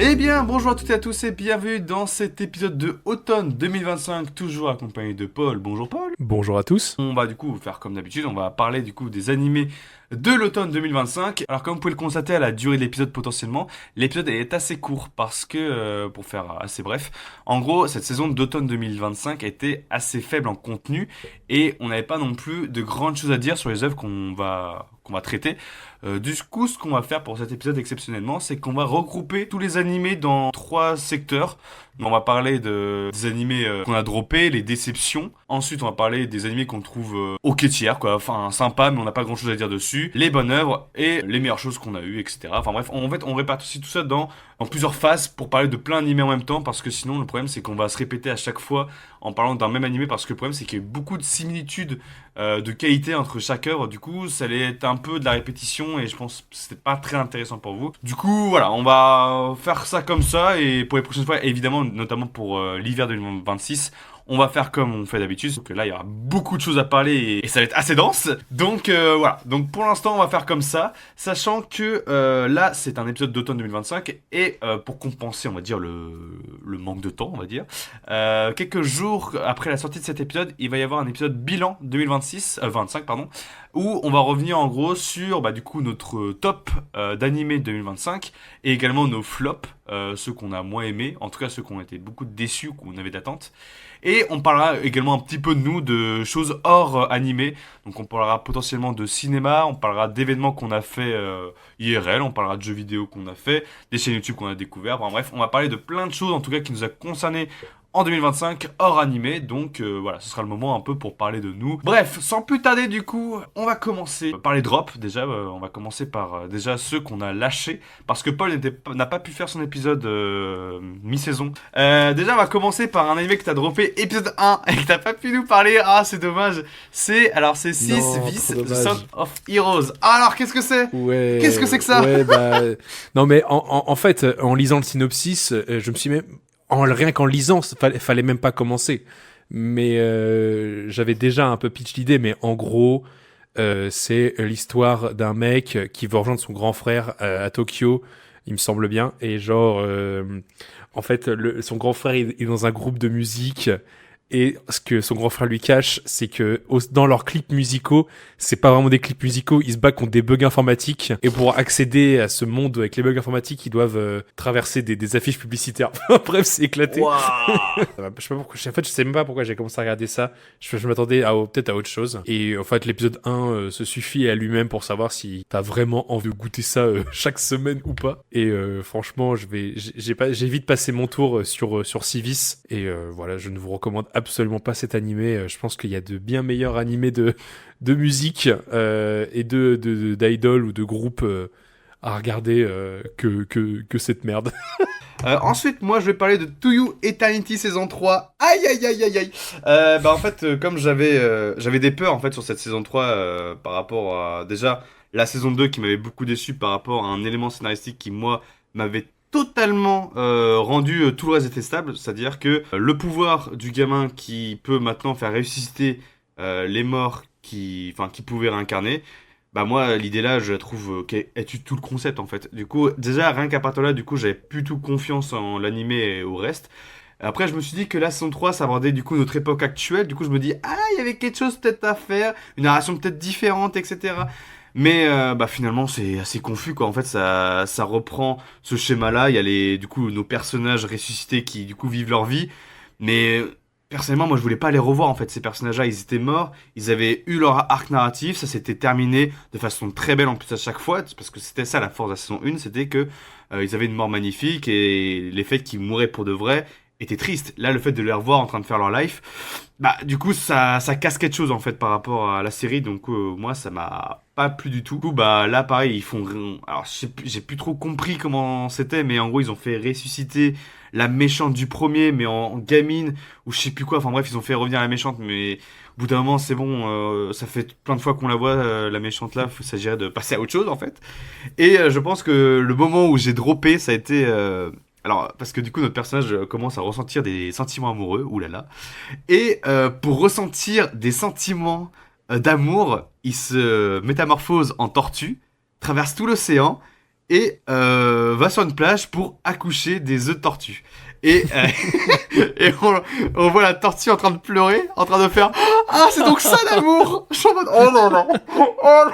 Eh bien, bonjour à toutes et à tous et bienvenue dans cet épisode de automne 2025, toujours accompagné de Paul. Bonjour Paul. Bonjour à tous. On va du coup faire comme d'habitude, on va parler du coup des animés de l'automne 2025. Alors comme vous pouvez le constater à la durée de l'épisode potentiellement, l'épisode est assez court parce que, pour faire assez bref, en gros cette saison d'automne 2025 était assez faible en contenu et on n'avait pas non plus de grandes choses à dire sur les œuvres qu'on va traiter. Du coup, ce qu'on va faire pour cet épisode exceptionnellement, c'est qu'on va regrouper tous les animés dans 3 secteurs. On va parler des animés qu'on a droppés, les déceptions. Ensuite, on va parler des animés qu'on trouve ok tiers, quoi. Enfin, sympa, mais on n'a pas grand chose à dire dessus. Les bonnes œuvres et les meilleures choses qu'on a eues, etc. Enfin bref, on répartit tout ça dans plusieurs phases pour parler de plein d'animés en même temps, parce que sinon, le problème, c'est qu'on va se répéter à chaque fois en parlant d'un même animé, parce que le problème, c'est qu'il y a beaucoup de similitudes de qualité entre chaque œuvre. Du coup, ça allait être un peu de la répétition et je pense que c'était pas très intéressant pour vous. Du coup, voilà, on va faire ça comme ça et pour les prochaines fois, évidemment, notamment pour l'hiver 2026, on va faire comme on fait d'habitude, sauf que là il y aura beaucoup de choses à parler et ça va être assez dense. Donc voilà, donc pour l'instant on va faire comme ça, sachant que là c'est un épisode d'automne 2025 et pour compenser on va dire le manque de temps on va dire, quelques jours après la sortie de cet épisode, il va y avoir un épisode bilan 25 pardon, où on va revenir en gros sur du coup notre top d'animés 2025 et également nos flops, ceux qu'on a moins aimés, en tout cas ceux qui ont été beaucoup déçus, qu'on avait d'attente. Et on parlera également un petit peu de nous, de choses hors animé. Donc on parlera potentiellement de cinéma, on parlera d'événements qu'on a fait IRL, on parlera de jeux vidéo qu'on a fait, des chaînes YouTube qu'on a découvert. Enfin, bref, on va parler de plein de choses en tout cas qui nous a concernés en 2025 hors animé, donc voilà, ce sera le moment un peu pour parler de nous. Bref, sans plus tarder du coup, on va commencer par les drops déjà, on va commencer par déjà ceux qu'on a lâchés, parce que Paul n'a pas pu faire son épisode mi-saison. Déjà on va commencer par un animé que t'as droppé épisode 1 et que t'as pas pu nous parler, c'est dommage. C'est 6 Vis, The Sound of Heroes. Alors qu'est-ce que c'est ? Ouais. Qu'est-ce que c'est que ça ? Non mais en fait, en lisant le synopsis, je me suis même... rien qu'en lisant, fallait même pas commencer. Mais j'avais déjà un peu pitch l'idée, mais en gros, c'est l'histoire d'un mec qui veut rejoindre son grand frère à Tokyo, il me semble bien. Et genre, en fait, son grand frère est dans un groupe de musique. Et ce que son grand frère lui cache, c'est que dans leurs clips musicaux, c'est pas vraiment des clips musicaux, ils se battent contre des bugs informatiques. Et pour accéder à ce monde avec les bugs informatiques, ils doivent traverser des affiches publicitaires. Bref, c'est éclaté. Wow. Je sais pas pourquoi, en fait, je sais même pas pourquoi j'ai commencé à regarder ça. Je m'attendais peut-être à autre chose. Et en fait, l'épisode 1 se suffit à lui-même pour savoir si t'as vraiment envie de goûter ça chaque semaine ou pas. Et franchement, j'ai vite passé mon tour sur Civis. Et voilà, je ne vous recommande absolument pas cet animé. Je pense qu'il y a de bien meilleurs animés de musique et d'idol ou de groupe à regarder que cette merde. Ensuite, moi, je vais parler de To You Eternity saison 3. Aïe, aïe, aïe, aïe, aïe. En fait, comme j'avais des peurs en fait sur cette saison 3 par rapport à déjà la saison 2 qui m'avait beaucoup déçu par rapport à un élément scénaristique qui moi m'avait totalement rendu tout le reste détestable, c'est-à-dire que le pouvoir du gamin qui peut maintenant faire ressusciter les morts qui pouvaient réincarner, moi l'idée là je la trouve est tout le concept en fait. Du coup déjà rien qu'à partir de là du coup j'avais plutôt confiance en l'animé et au reste. Après je me suis dit que la saison 3 ça abordait du coup notre époque actuelle, du coup je me dis il y avait quelque chose peut-être à faire, une narration peut-être différente, etc. Mais finalement c'est assez confus quoi. En fait ça reprend ce schéma là, il y a du coup nos personnages ressuscités qui du coup vivent leur vie, mais personnellement moi je voulais pas les revoir en fait. Ces personnages là ils étaient morts, ils avaient eu leur arc narratif, ça s'était terminé de façon très belle en plus à chaque fois, parce que c'était ça la force de la saison 1, c'était que ils avaient une mort magnifique et les faits qu'ils mouraient pour de vrai était triste. Là, le fait de les revoir en train de faire leur life, du coup, ça casse quelque chose, en fait, par rapport à la série. Donc, moi, ça m'a pas plu du tout. Du coup, là, pareil, ils font... Alors, j'ai plus trop compris comment c'était, mais en gros, ils ont fait ressusciter la méchante du premier, mais en gamine, ou je sais plus quoi. Enfin, bref, ils ont fait revenir la méchante, mais au bout d'un moment, c'est bon. Ça fait plein de fois qu'on la voit, la méchante là. Il s'agirait de passer à autre chose, en fait. Et je pense que le moment où j'ai droppé, ça a été... Alors, parce que du coup, notre personnage commence à ressentir des sentiments amoureux, oulala. Et pour ressentir des sentiments d'amour, il se métamorphose en tortue, traverse tout l'océan et va sur une plage pour accoucher des œufs de tortue. Et, et on voit la tortue en train de pleurer, en train de faire Ah, c'est donc ça l'amour. Je suis en mode Oh non, non. Oh non.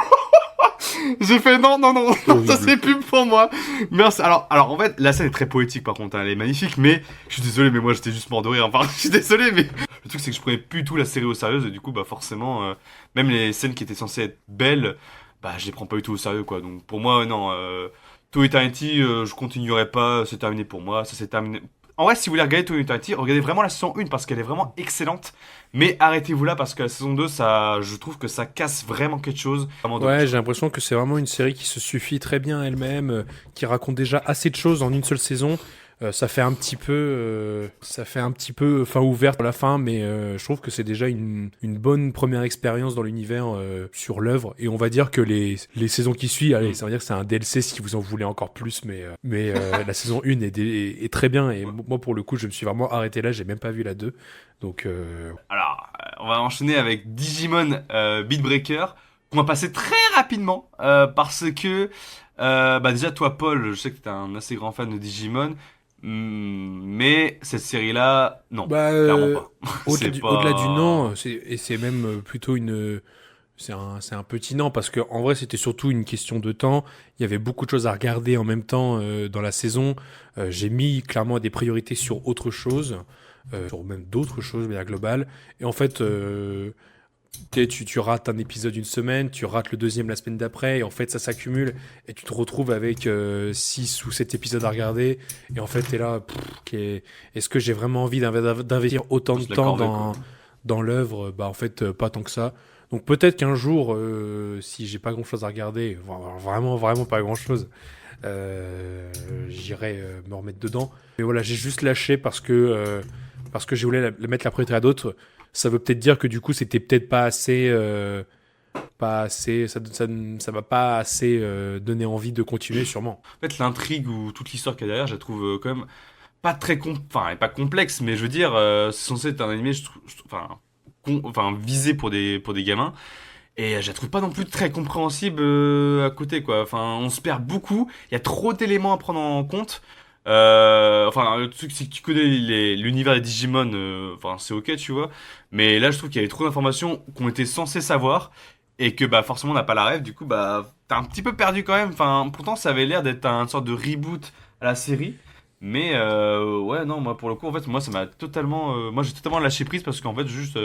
J'ai fait non, non, non, non, ça c'est plus pour moi. Merci. Alors en fait, la scène est très poétique par contre, hein, elle est magnifique, mais je suis désolé, mais moi j'étais juste mort de rire. Enfin, je suis désolé, mais le truc c'est que je prenais plus tout la série au sérieux, et du coup, bah forcément, même les scènes qui étaient censées être belles, bah je les prends pas du tout au sérieux, quoi. Donc pour moi, non, To Eternity, je continuerai pas, c'est terminé pour moi, ça c'est terminé. En vrai, si vous voulez regarder To Eternity, regardez vraiment la saison 1 parce qu'elle est vraiment excellente. Mais arrêtez-vous là parce que la saison 2, ça, je trouve que ça casse vraiment quelque chose. Vraiment Ouais, dommage. j'ai l'impression que c'est vraiment une série qui se suffit très bien elle-même, qui raconte déjà assez de choses en une seule saison. Ça fait un petit peu fin ouverte pour la fin, mais je trouve que c'est déjà une bonne première expérience dans l'univers sur l'œuvre. Et on va dire que les saisons qui suivent, allez, ça veut dire que c'est un DLC si vous en voulez encore plus, mais la saison 1 est très bien. Et moi, pour le coup, je me suis vraiment arrêté là, j'ai même pas vu la 2. Donc, Alors, on va enchaîner avec Digimon Beat Breaker, qu'on va passer très rapidement parce que, bah déjà toi Paul, je sais que t'es un assez grand fan de Digimon, mais cette série-là, non, bah, clairement pas. au-delà C'est au-delà du pas... non, c'est même plutôt c'est un petit non, parce que en vrai, c'était surtout une question de temps. Il y avait beaucoup de choses à regarder en même temps dans la saison. J'ai mis clairement des priorités sur autre chose, sur même d'autres choses, mais à global. Et en fait, tu rates un épisode une semaine, tu rates le deuxième la semaine d'après, et en fait, ça s'accumule, et tu te retrouves avec 6 ou 7 épisodes à regarder. Et en fait, t'es là, est-ce que j'ai vraiment envie d'investir autant de C'est la temps corvée, quoi. dans l'œuvre? Bah, en fait, pas tant que ça. Donc peut-être qu'un jour, si j'ai pas grand-chose à regarder, vraiment, vraiment pas grand-chose, j'irai me remettre dedans. Mais voilà, j'ai juste lâché parce que je voulais mettre la priorité à d'autres. Ça veut peut-être dire que du coup, c'était peut-être pas assez, ça m'a pas assez donné envie de continuer, sûrement. En fait, l'intrigue ou toute l'histoire qu'il y a derrière, je la trouve quand même pas très enfin, elle est pas complexe, mais je veux dire, c'est censé être un animé, enfin, enfin, visé pour des gamins. Et je la trouve pas non plus très compréhensible à côté, quoi. Enfin, on se perd beaucoup. Il y a trop d'éléments à prendre en compte. Enfin, le truc, c'est que tu connais l'univers des Digimon, enfin, c'est ok, tu vois. Mais là, je trouve qu'il y avait trop d'informations qu'on était censé savoir. Et que, bah, forcément, on n'a pas la rêve. Du coup, bah, t'es un petit peu perdu quand même. Enfin, pourtant, ça avait l'air d'être une sorte de reboot à la série. Mais, ouais, non, moi, pour le coup, en fait, moi, ça m'a totalement. Moi, j'ai totalement lâché prise parce qu'en fait, juste.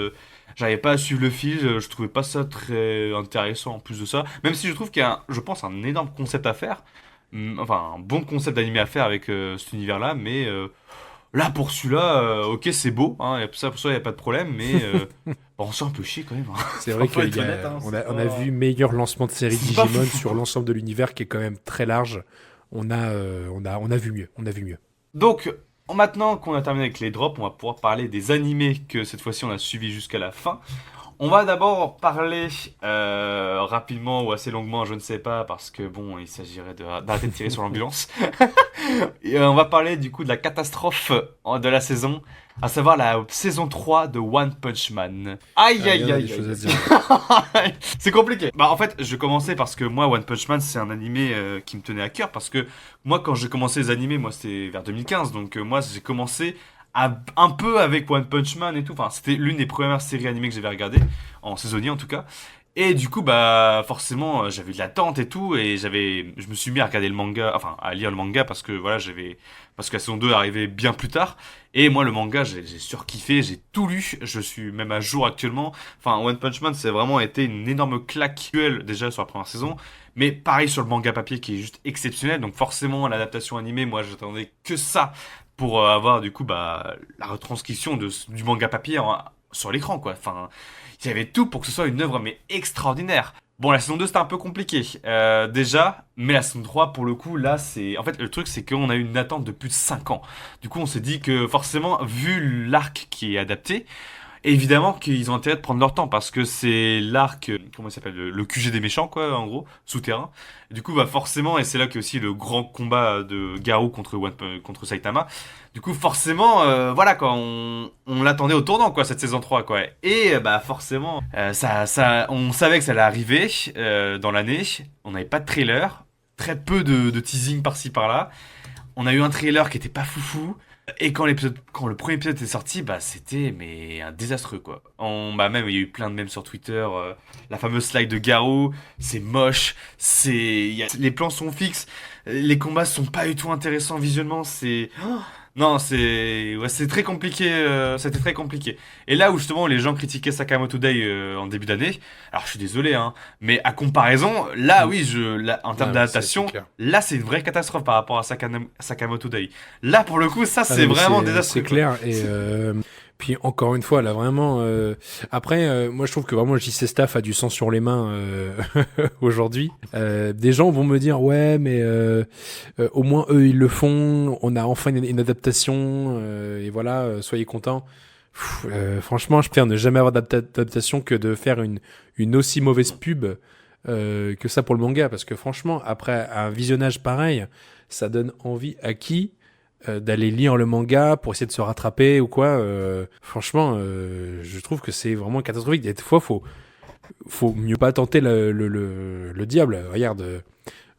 J'arrivais pas à suivre le fil, je trouvais pas ça très intéressant en plus de ça. Même si je trouve qu'il y a, je pense, un énorme concept à faire. Enfin, un bon concept d'animé à faire avec cet univers-là. Mais là, pour celui-là, ok, c'est beau. Hein, et ça, pour ça, il n'y a pas de problème. Mais bon, on s'en un peu chier quand même. Hein. C'est vrai Faut qu'on être honnête, hein, c'est on a pas... vu meilleur lancement de série C'est pas Digimon foufou, sur quoi. l'ensemble de l'univers qui est quand même très large. On a vu mieux. On a vu mieux. Donc, maintenant qu'on a terminé avec les drops, on va pouvoir parler des animés que cette fois-ci on a suivis jusqu'à la fin. On va d'abord parler rapidement ou assez longuement, je ne sais pas, parce que bon, il s'agirait d'arrêter de tirer sur l'ambulance. Et, on va parler du coup de la catastrophe de la saison, à savoir la saison 3 de One Punch Man. Aïe Ah, il y aïe en a des aïe choses à aïe dire. aïe. C'est compliqué. Bah en fait, je commençais parce que moi One Punch Man c'est un animé qui me tenait à cœur parce que moi quand j'ai commencé les animés, moi c'était vers 2015, donc moi j'ai commencé un peu avec One Punch Man et tout. Enfin, c'était l'une des premières séries animées que j'avais regardées en saisonnier en tout cas. Et du coup, bah forcément, j'avais de l'attente et tout, et je me suis mis à regarder le manga, enfin à lire le manga parce que voilà, parce que la saison 2 arrivait bien plus tard. Et moi, le manga, j'ai surkiffé, j'ai tout lu, je suis même à jour actuellement. Enfin, One Punch Man, c'est vraiment été une énorme claque déjà sur la première saison, mais pareil sur le manga papier qui est juste exceptionnel. Donc forcément, l'adaptation animée, moi, j'attendais que ça pour avoir du coup bah la retranscription du manga papier sur l'écran, quoi. Enfin. Il y avait tout pour que ce soit une œuvre mais extraordinaire. Bon, la saison 2 c'était un peu compliqué déjà, mais la saison 3 pour le coup là c'est... En fait le truc c'est qu'on a eu une attente de plus de 5 ans. Du coup on s'est dit que forcément vu l'arc qui est adapté, évidemment qu'ils ont intérêt de prendre leur temps parce que c'est l'arc, comment il s'appelle, le QG des méchants, quoi, en gros, souterrain. Du coup, bah forcément, et c'est là qu'il y a aussi le grand combat de Garou contre Saitama. Du coup, forcément, voilà quoi, on l'attendait au tournant quoi, cette saison 3 quoi. Et bah forcément, on savait que ça allait arriver dans l'année. On n'avait pas de trailer, très peu de teasing par-ci par-là. On a eu un trailer qui était pas foufou. Et quand le premier épisode est sorti, bah c'était mais un désastreux quoi. Bah même il y a eu plein de mèmes sur Twitter, la fameuse slide de Garou, c'est moche, les plans sont fixes, les combats sont pas du tout intéressants visuellement, non, c'est très compliqué, c'était très compliqué. Et là où justement les gens critiquaient Sakamoto Day en début d'année, alors je suis désolé hein, mais à comparaison, là oui, en termes C'est d'adaptation, clair. là c'est une vraie catastrophe par rapport à Sakamoto Day. Là pour le coup, ça Ah c'est non, mais vraiment c'est désastreux quoi. clair. Et puis encore une fois, là vraiment. Après, moi je trouve que vraiment JC Staff a du sang sur les mains aujourd'hui. Des gens vont me dire ouais, mais au moins eux ils le font. On a enfin une adaptation et voilà, soyez contents. Franchement, je préfère ne jamais avoir d'adaptation que de faire une aussi mauvaise pub que ça pour le manga, parce que franchement, après un visionnage pareil, ça donne envie à qui d'aller lire le manga pour essayer de se rattraper ou quoi. Franchement, je trouve que c'est vraiment catastrophique. Des fois, faut mieux pas tenter le diable. Regarde,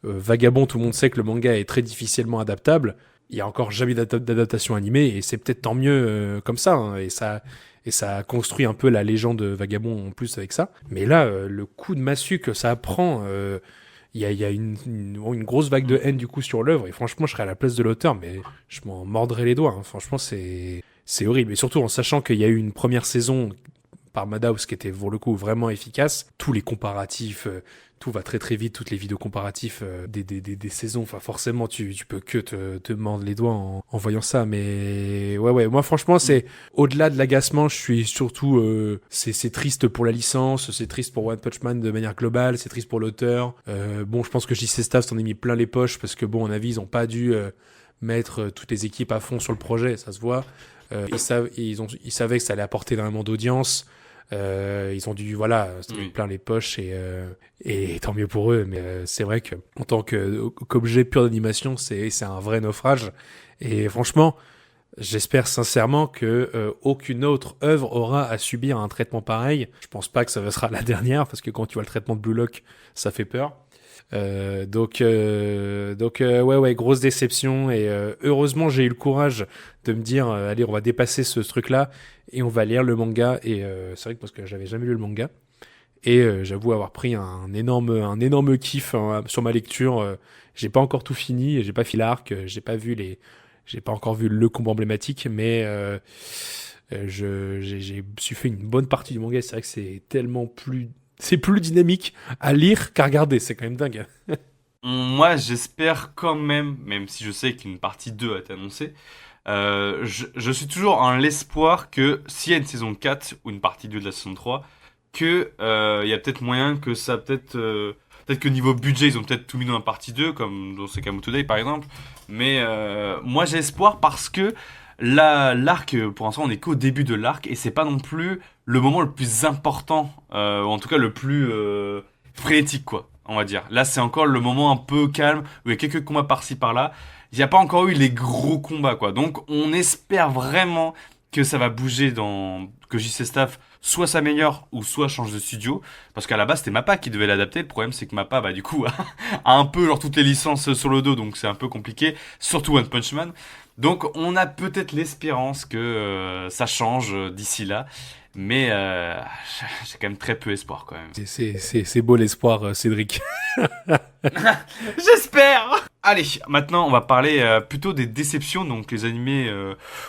Vagabond, tout le monde sait que le manga est très difficilement adaptable. Il y a encore jamais d'adaptation animée et c'est peut-être tant mieux comme ça. Hein, et ça a construit un peu la légende de Vagabond en plus avec ça. Mais là, le coup de massue que ça prend, il y a une grosse vague de haine du coup sur l'œuvre. Et franchement, je serais à la place de l'auteur, mais je m'en mordrais les doigts. Hein. Franchement, c'est horrible. Et surtout en sachant qu'il y a eu une première saison par Madhouse qui était pour le coup vraiment efficace. Tous les comparatifs, tout va très très vite, toutes les vidéos comparatifs des saisons. Enfin, forcément, tu peux que te mordre les doigts en voyant ça. Mais ouais, moi franchement, c'est au-delà de l'agacement, je suis surtout, c'est triste pour la licence, c'est triste pour One Punch Man de manière globale, c'est triste pour l'auteur. Bon, je pense que JC Staff s'en est mis plein les poches parce que bon, à mon avis, ils ont pas dû mettre toutes les équipes à fond sur le projet, ça se voit. Ils savaient que ça allait apporter énormément d'audience. Ils ont dû se mettre plein les poches et tant mieux pour eux, mais c'est vrai que en tant qu'objet pur d'animation, c'est un vrai naufrage. Et franchement, j'espère sincèrement que aucune autre œuvre aura à subir un traitement pareil. Je pense pas que ça sera la dernière, parce que quand tu vois le traitement de Blue Lock, ça fait peur. Ouais, grosse déception. Et heureusement, j'ai eu le courage de me dire, allez, on va dépasser ce truc-là et on va lire le manga. Et c'est vrai que parce que j'avais jamais lu le manga. Et j'avoue avoir pris un énorme kiff hein, sur ma lecture. J'ai pas encore tout fini, j'ai pas fait l'arc, j'ai pas encore vu le combat emblématique, mais j'ai su fait une bonne partie du manga. C'est vrai que c'est plus dynamique à lire qu'à regarder. C'est quand même dingue. Moi, j'espère quand même si je sais qu'une partie 2 a été annoncée, je suis toujours en l'espoir que s'il y a une saison 4 ou une partie 2 de la saison 3, que il y a peut-être moyen que ça peut-être que niveau budget ils ont peut-être tout mis dans la partie 2 comme dans Sakamoto Day par exemple, mais moi j'ai espoir parce que l'arc pour l'instant on est qu'au début de l'arc et c'est pas non plus le moment le plus important ou en tout cas le plus frénétique quoi, on va dire. Là c'est encore le moment un peu calme où il y a quelques combats par-ci par-là. Il n'y a pas encore eu les gros combats quoi, donc on espère vraiment que ça va bouger que JC Staff soit s'améliore ou soit change de studio, parce qu'à la base c'était Mappa qui devait l'adapter. Le problème c'est que Mappa bah du coup a un peu genre toutes les licences sur le dos, donc c'est un peu compliqué, surtout One Punch Man. Donc on a peut-être l'espérance que ça change d'ici là, mais j'ai quand même très peu espoir quand même. C'est beau l'espoir, Cédric. J'espère. Allez, maintenant on va parler plutôt des déceptions, donc les animés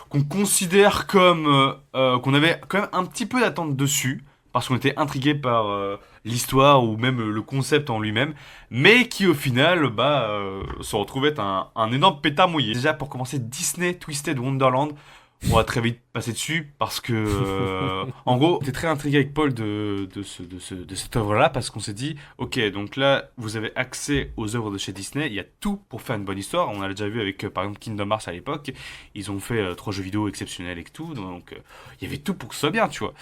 qu'on considère comme qu'on avait quand même un petit peu d'attente dessus, parce qu'on était intrigué par l'histoire ou même le concept en lui-même, mais qui au final se retrouve être un énorme pétard mouillé. Déjà pour commencer, Disney Twisted Wonderland. on va très vite passer dessus parce que, en gros, t'es très intrigué avec Paul de cette œuvre-là parce qu'on s'est dit, ok, donc là, vous avez accès aux œuvres de chez Disney, il y a tout pour faire une bonne histoire. On a déjà vu avec, par exemple, Kingdom Hearts à l'époque, ils ont fait 3 jeux vidéo exceptionnels et tout, donc il y avait tout pour que ce soit bien, tu vois.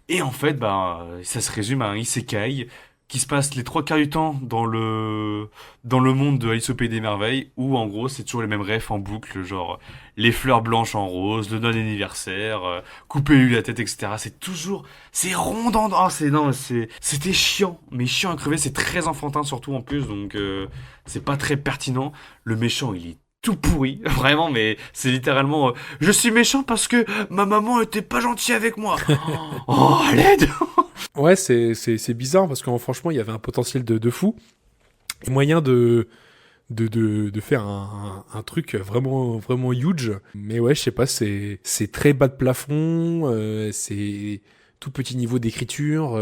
Et en fait, ben, ça se résume à un isekai qui se passe les 3 quarts du temps dans le monde de Alice au Pays des Merveilles, où en gros c'est toujours les mêmes refs en boucle, genre les fleurs blanches en rose, le non-anniversaire, couper-lui la tête, etc. C'est toujours, c'est rondant, oh, c'était chiant, mais chiant à crever, c'est très enfantin surtout en plus, donc c'est pas très pertinent. Le méchant, il est tout pourri, vraiment, mais c'est littéralement je suis méchant parce que ma maman était pas gentille avec moi. Oh, à l'aide. Ouais, c'est bizarre parce que franchement, il y avait un potentiel de fou. Et moyen de faire un truc vraiment, vraiment huge. Mais ouais, je sais pas, c'est très bas de plafond, c'est tout petit niveau d'écriture,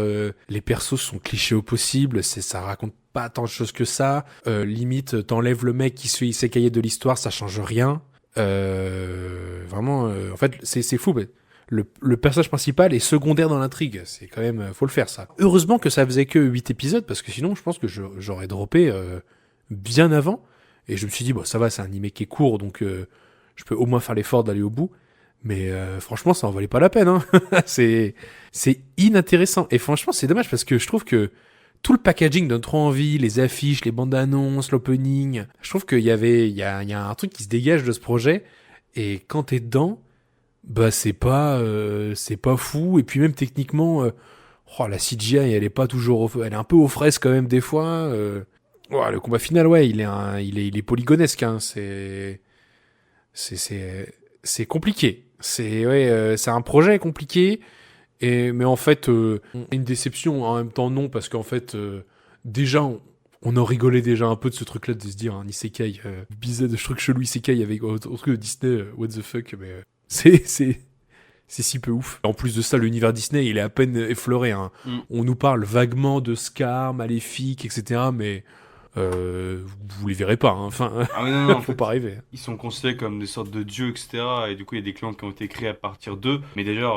les persos sont clichés au possible, ça raconte pas tant de choses que ça. Limite, t'enlèves le mec qui se fait isékaïer de l'histoire, ça change rien. Vraiment, en fait, c'est fou. Mais le personnage principal est secondaire dans l'intrigue. C'est quand même, faut le faire ça. Heureusement que ça faisait que 8 épisodes, parce que sinon, je pense que j'aurais droppé bien avant. Et je me suis dit, bon, ça va, c'est un animé qui est court, donc je peux au moins faire l'effort d'aller au bout. Mais franchement, ça en valait pas la peine. Hein. c'est inintéressant. Et franchement, c'est dommage parce que je trouve que tout le packaging donne trop envie, les affiches, les bandes annonces, l'opening. Je trouve qu'il y a un truc qui se dégage de ce projet. Et quand t'es dedans, bah c'est pas fou. Et puis même techniquement, la CGI elle est pas toujours, elle est un peu aux fraises quand même des fois. Le combat final, ouais, il est polygonesque. Hein. C'est compliqué. C'est un projet compliqué. Mais en fait, une déception en même temps non, parce qu'en fait, déjà, on en rigolait déjà un peu de ce truc-là, de se dire un isekai bizarre, de truc chelou isekai avec autre que Disney, what the fuck, mais c'est si peu ouf. En plus de ça, l'univers Disney, il est à peine effleuré. Hein. On nous parle vaguement de Scar, Maléfique, etc., mais vous les verrez pas. Hein. Enfin, Ah oui, non, non, en faut fait, pas rêver. ils sont considérés comme des sortes de dieux, etc. Et du coup, il y a des clans qui ont été créés à partir d'eux. Mais déjà,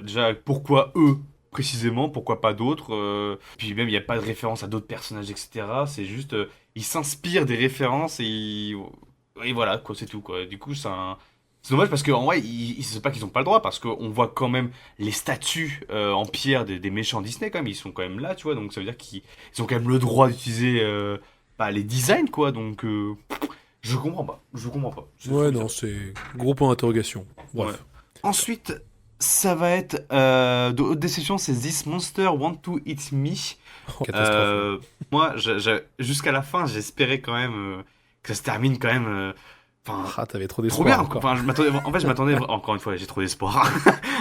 déjà, pourquoi eux précisément? Pourquoi pas d'autres? Puis même, il n'y a pas de référence à d'autres personnages, etc. C'est juste, ils s'inspirent des références et voilà, quoi, c'est tout, quoi. Du coup, c'est dommage parce qu'en vrai, c'est pas qu'ils ont pas le droit, parce qu'on voit quand même les statues en pierre des méchants Disney, quand même, ils sont quand même là, tu vois, donc ça veut dire qu'ils ont quand même le droit d'utiliser les designs, quoi, donc je comprends pas, je comprends pas. Ouais, non, c'est gros point d'interrogation. Bref. Ouais. Ensuite, ça va être de haute déception, c'est This Monster Want to Eat Me. Catastrophe. Moi, jusqu'à la fin, j'espérais quand même que ça se termine quand même. Enfin, T'avais trop trop d'espoir bien. encore. Enfin, je m'attendais encore une fois, j'ai trop d'espoir.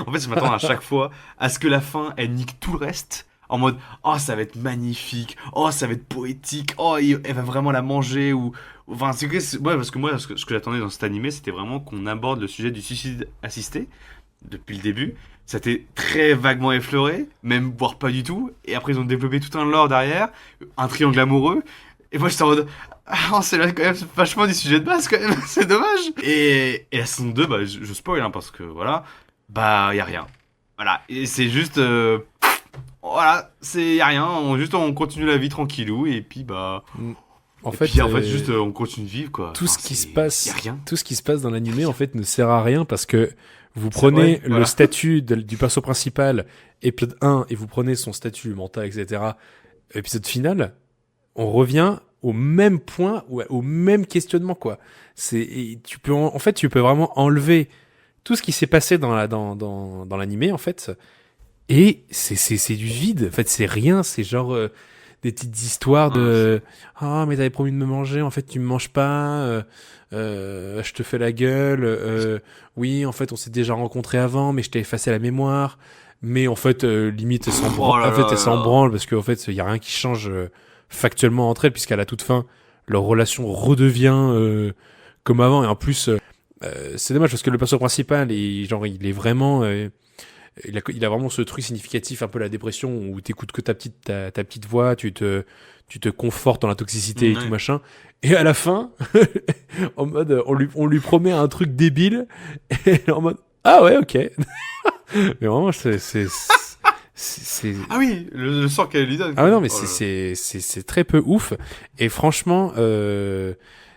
En fait, je m'attends à chaque fois à ce que la fin elle nique tout le reste. En mode, oh, ça va être magnifique, oh, ça va être poétique, oh, elle va vraiment la manger, ou. Enfin, ouais, parce que moi, ce que j'attendais dans cet animé, c'était vraiment qu'on aborde le sujet du suicide assisté depuis le début. Ça a été très vaguement effleuré, même voire pas du tout. Et après, ils ont développé tout un lore derrière, un triangle amoureux. Et moi, j'étais en mode, ah, c'est là quand même vachement du sujet de base, quand même, c'est dommage. Et la saison 2, bah, je spoil, hein, parce que voilà, bah, y a rien. Voilà, et c'est juste. Voilà, y a rien, on continue la vie tranquillou, et puis bah. En Et fait, puis, juste, on continue de vivre, quoi. tout Enfin, ce qui se y passe, a rien. tout ce qui se passe dans l'animé en fait ne sert à rien parce que vous prenez vrai, le voilà. statut du perso principal épisode 1 et vous prenez son statut mental, etc. Épisode final, on revient au même point, au même questionnement quoi. Tu peux en fait tu peux vraiment enlever tout ce qui s'est passé dans l'animé en fait et c'est du vide. En fait c'est rien, c'est genre des petites histoires de mais t'avais promis de me manger, en fait tu me manges pas, je te fais la gueule, oui en fait on s'est déjà rencontrés avant mais je t'ai effacé la mémoire, mais en fait limite Oh là là elle s'en là. branle parce qu'en fait il y a rien qui change factuellement entre elles puisqu'à la toute fin leur relation redevient comme avant et en plus c'est dommage parce que le perso principal il est vraiment il a vraiment ce truc significatif, un peu la dépression, où t'écoutes que ta petite voix, tu te confortes dans la toxicité et tout machin. Et à la fin, en mode, on lui promet un truc débile, et en mode, ah ouais, ok. Mais vraiment, c'est... Ah oui, le sort qu'elle lui donne. Ah non, mais Oh là là. c'est très peu ouf. Et franchement,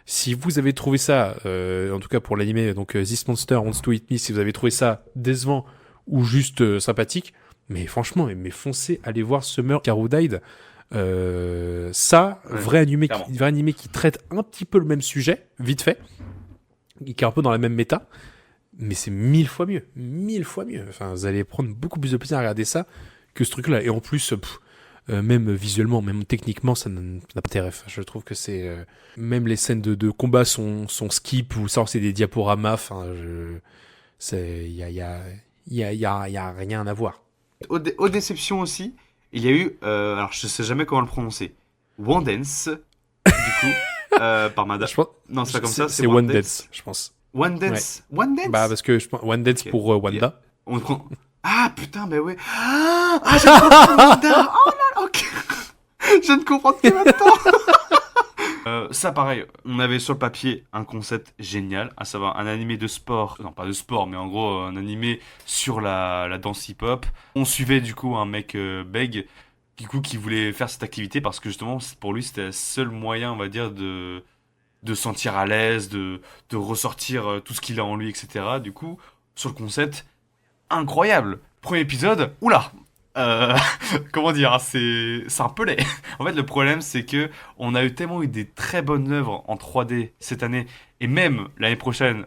si vous avez trouvé ça, en tout cas pour l'animé, donc This Monster Wants to Eat Me, si vous avez trouvé ça décevant ou juste sympathique, mais franchement, mais foncez, allez voir Summer Caro Died. Ouais, Vrai animé qui traite un petit peu le même sujet, vite fait, qui est un peu dans la même méta, mais c'est mille fois mieux. Enfin, vous allez prendre beaucoup plus de plaisir à regarder ça que ce truc-là. Et en plus, même visuellement, même techniquement, ça n'a pas d'intérêt. Enfin, je trouve que c'est même les scènes de combat sont skip ou ça, c'est des diaporamas. Enfin, il y a rien à voir. Aux déceptions aussi, il y a eu, alors je sais jamais comment le prononcer, One Dance, du coup, par Mada. Je pense, Non, c'est pas comme ça, c'est c'est One One Dance. Dance, je pense. One Ouais. Dance. One Bah Dance. parce que je pense One Dance Ok. pour Wanda. On prend. Ah putain, mais ouais. J'ai compris, Wanda. Oh là là, ok. Je viens de comprendre que maintenant. Ça, pareil, on avait sur le papier un concept génial, à savoir un animé de sport, non pas de sport, mais en gros un animé sur la danse hip-hop. On suivait du coup un mec bègue, du coup qui voulait faire cette activité parce que justement pour lui c'était le seul moyen, on va dire, de se sentir à l'aise, de ressortir tout ce qu'il a en lui, etc. Du coup, sur le concept, incroyable. Premier épisode, oula, euh, comment dire, c'est un peu laid. En fait, le problème, c'est que on a eu tellement eu des très bonnes œuvres en 3D cette année, et même l'année prochaine,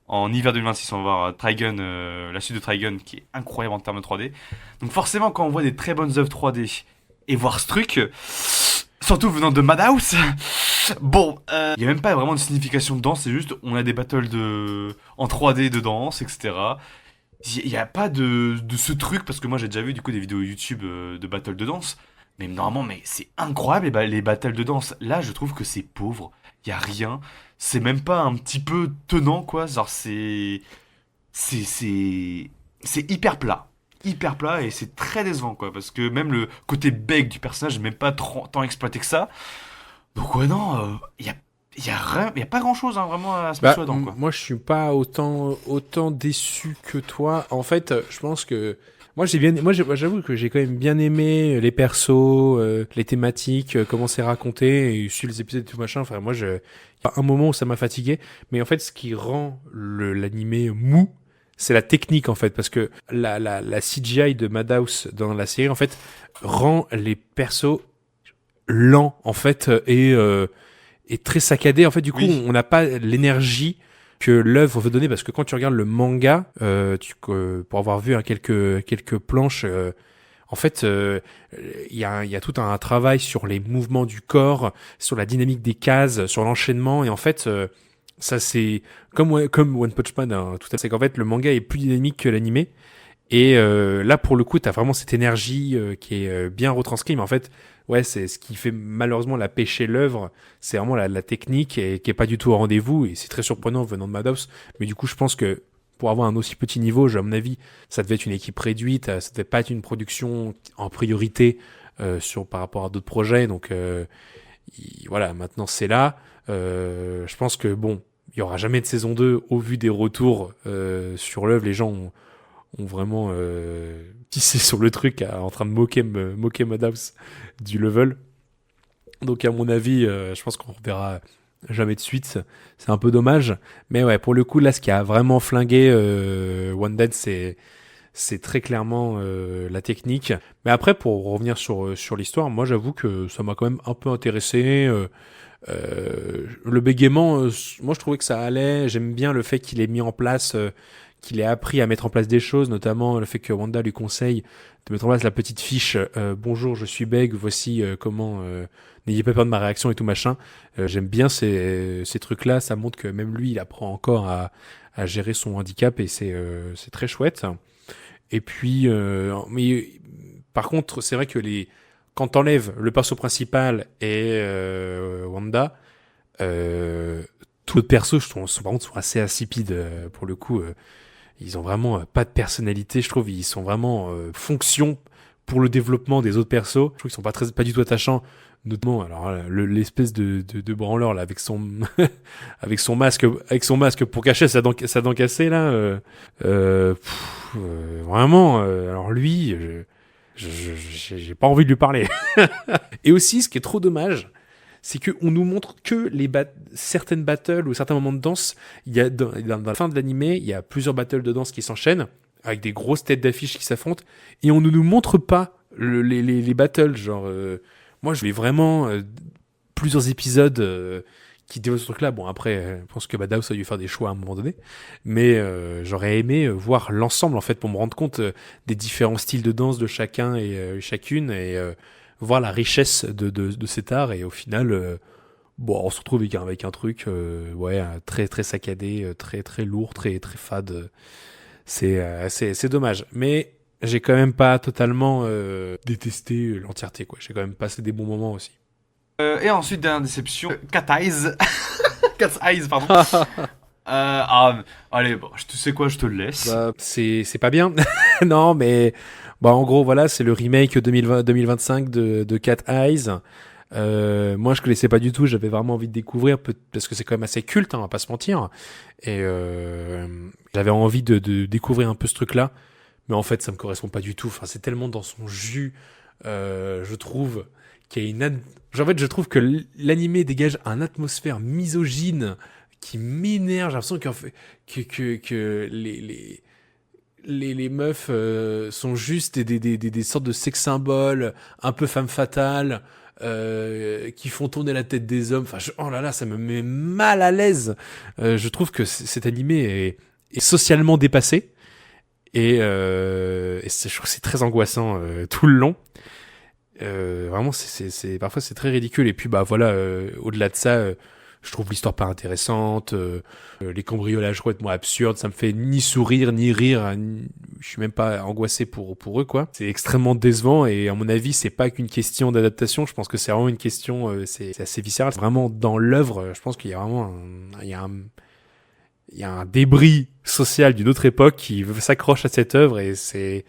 en hiver 2026, on va voir Trigun, la suite de Trigun, qui est incroyable en termes de 3D. Donc forcément, quand on voit des très bonnes œuvres 3D, et voir ce truc, surtout venant de Madhouse, bon, il y a même pas vraiment de signification dedans, c'est juste, on a des battles en 3D de danse, etc. Il n'y a pas de ce truc, parce que moi j'ai déjà vu du coup des vidéos YouTube de battles de danse, mais normalement, mais c'est incroyable les battles de danse. Là, je trouve que c'est pauvre, il y a rien, c'est même pas un petit peu tenant quoi, genre c'est c'est hyper plat. Hyper plat et c'est très décevant quoi, parce que même le côté beg du personnage n'est même pas tant exploité que ça. Donc ouais non, il y a pas grand chose vraiment à se mettre Bah sous la dent quoi. moi je suis pas autant déçu que toi. En fait, je pense que moi j'avoue que j'ai quand même bien aimé les persos, les thématiques, comment c'est raconté et sur les épisodes et tout machin. Enfin moi il y a un moment où ça m'a fatigué, mais en fait ce qui rend l'animé mou, c'est la technique en fait, parce que la CGI de Madhouse dans la série en fait rend les persos lents en fait et très saccadé. En fait, du coup, Oui, on n'a pas l'énergie que l'œuvre veut donner, parce que quand tu regardes le manga, pour avoir vu quelques planches, en fait, il y a tout un travail sur les mouvements du corps, sur la dynamique des cases, sur l'enchaînement, et en fait, ça c'est comme One Punch Man, hein, tout à fait. C'est qu'en fait, le manga est plus dynamique que l'animé. Et là, pour le coup, t'as vraiment cette énergie qui est bien retranscrite. Mais en fait, ouais, c'est ce qui fait malheureusement la pêcher l'œuvre. C'est vraiment la technique et qui est pas du tout au rendez-vous. Et c'est très surprenant venant de Madhouse. Mais du coup, je pense que pour avoir un aussi petit niveau, à mon avis, ça devait être une équipe réduite. Ça devait pas être une production en priorité par rapport à d'autres projets. Donc voilà, maintenant c'est là. Je pense que bon, il y aura jamais de saison 2 au vu des retours sur l'œuvre. Les gens ont vraiment tissé sur le truc en train de moquer Madhouse du level. Donc à mon avis, je pense qu'on reverra jamais de suite. C'est un peu dommage. Mais ouais, pour le coup, là, ce qui a vraiment flingué One Dead, c'est très clairement la technique. Mais après, pour revenir sur l'histoire, moi j'avoue que ça m'a quand même un peu intéressé. Le bégaiement, moi je trouvais que ça allait. J'aime bien le fait qu'il ait mis en place, qu'il ait appris à mettre en place des choses, notamment le fait que Wanda lui conseille de mettre en place la petite fiche bonjour, je suis Beg, voici comment n'ayez pas peur de ma réaction et tout machin. J'aime bien ces trucs-là, ça montre que même lui il apprend encore à gérer son handicap et c'est très chouette. Et puis mais par contre, c'est vrai que quand t'enlèves le perso principal et Wanda, tous les persos, je trouve, sont assez insipides pour le coup. ils ont vraiment pas de personnalité, je trouve. Ils sont vraiment fonction pour le développement des autres persos. Je trouve qu'ils sont pas du tout attachants. Notamment, alors l'espèce de branleur là avec son avec son masque pour cacher sa dent cassée là. Vraiment. Alors lui, j'ai pas envie de lui parler. Et aussi, ce qui est trop dommage, c'est qu'on nous montre que certaines battles ou certains moments de danse. Il y a dans la fin de l'animé, il y a plusieurs battles de danse qui s'enchaînent avec des grosses têtes d'affiche qui s'affrontent et on ne nous montre pas les battles. Genre, moi, je vais vraiment plusieurs épisodes qui développent ce truc-là. Bon, après, je pense que Madhouse a dû faire des choix à un moment donné, mais j'aurais aimé voir l'ensemble en fait pour me rendre compte des différents styles de danse de chacun et chacune et voir la richesse de cet art et au final bon on se retrouve avec un truc ouais très très saccadé, très très lourd, très très fade. C'est dommage, mais j'ai quand même pas totalement détesté l'entièreté quoi. J'ai quand même passé des bons moments aussi. Et ensuite, dernière déception, Cat Eyes. Cat's Eyes, pardon. Allez, bon, tu sais quoi, je te le laisse. Bah, c'est pas bien. Non, mais bah, en gros, voilà, c'est le remake 2025 de Cat Eyes. Moi, je connaissais pas du tout. J'avais vraiment envie de découvrir parce que c'est quand même assez culte, hein, on va pas se mentir. Et j'avais envie de découvrir un peu ce truc-là. Mais en fait, ça me correspond pas du tout. Enfin, c'est tellement dans son jus, je trouve, qu'il y a en fait, je trouve que l'animé dégage une atmosphère misogyne qui m'énerve. J'ai l'impression que les meufs sont juste des sortes de sex symboles, un peu femme fatale, qui font tourner la tête des hommes. Enfin, oh là là, ça me met mal à l'aise. Je trouve que cet animé est socialement dépassé. Et je trouve que c'est très angoissant tout le long. Vraiment, parfois c'est très ridicule. Et puis bah voilà, au-delà de ça, je trouve l'histoire pas intéressante. Les cambriolages complètement absurdes, ça me fait ni sourire ni rire. Je suis même pas angoissé pour eux quoi. C'est extrêmement décevant et à mon avis c'est pas qu'une question d'adaptation. Je pense que c'est vraiment une question, c'est assez viscéral. Vraiment dans l'œuvre, je pense qu'il y a vraiment il y a un débris social d'une autre époque qui s'accroche à cette œuvre et c'est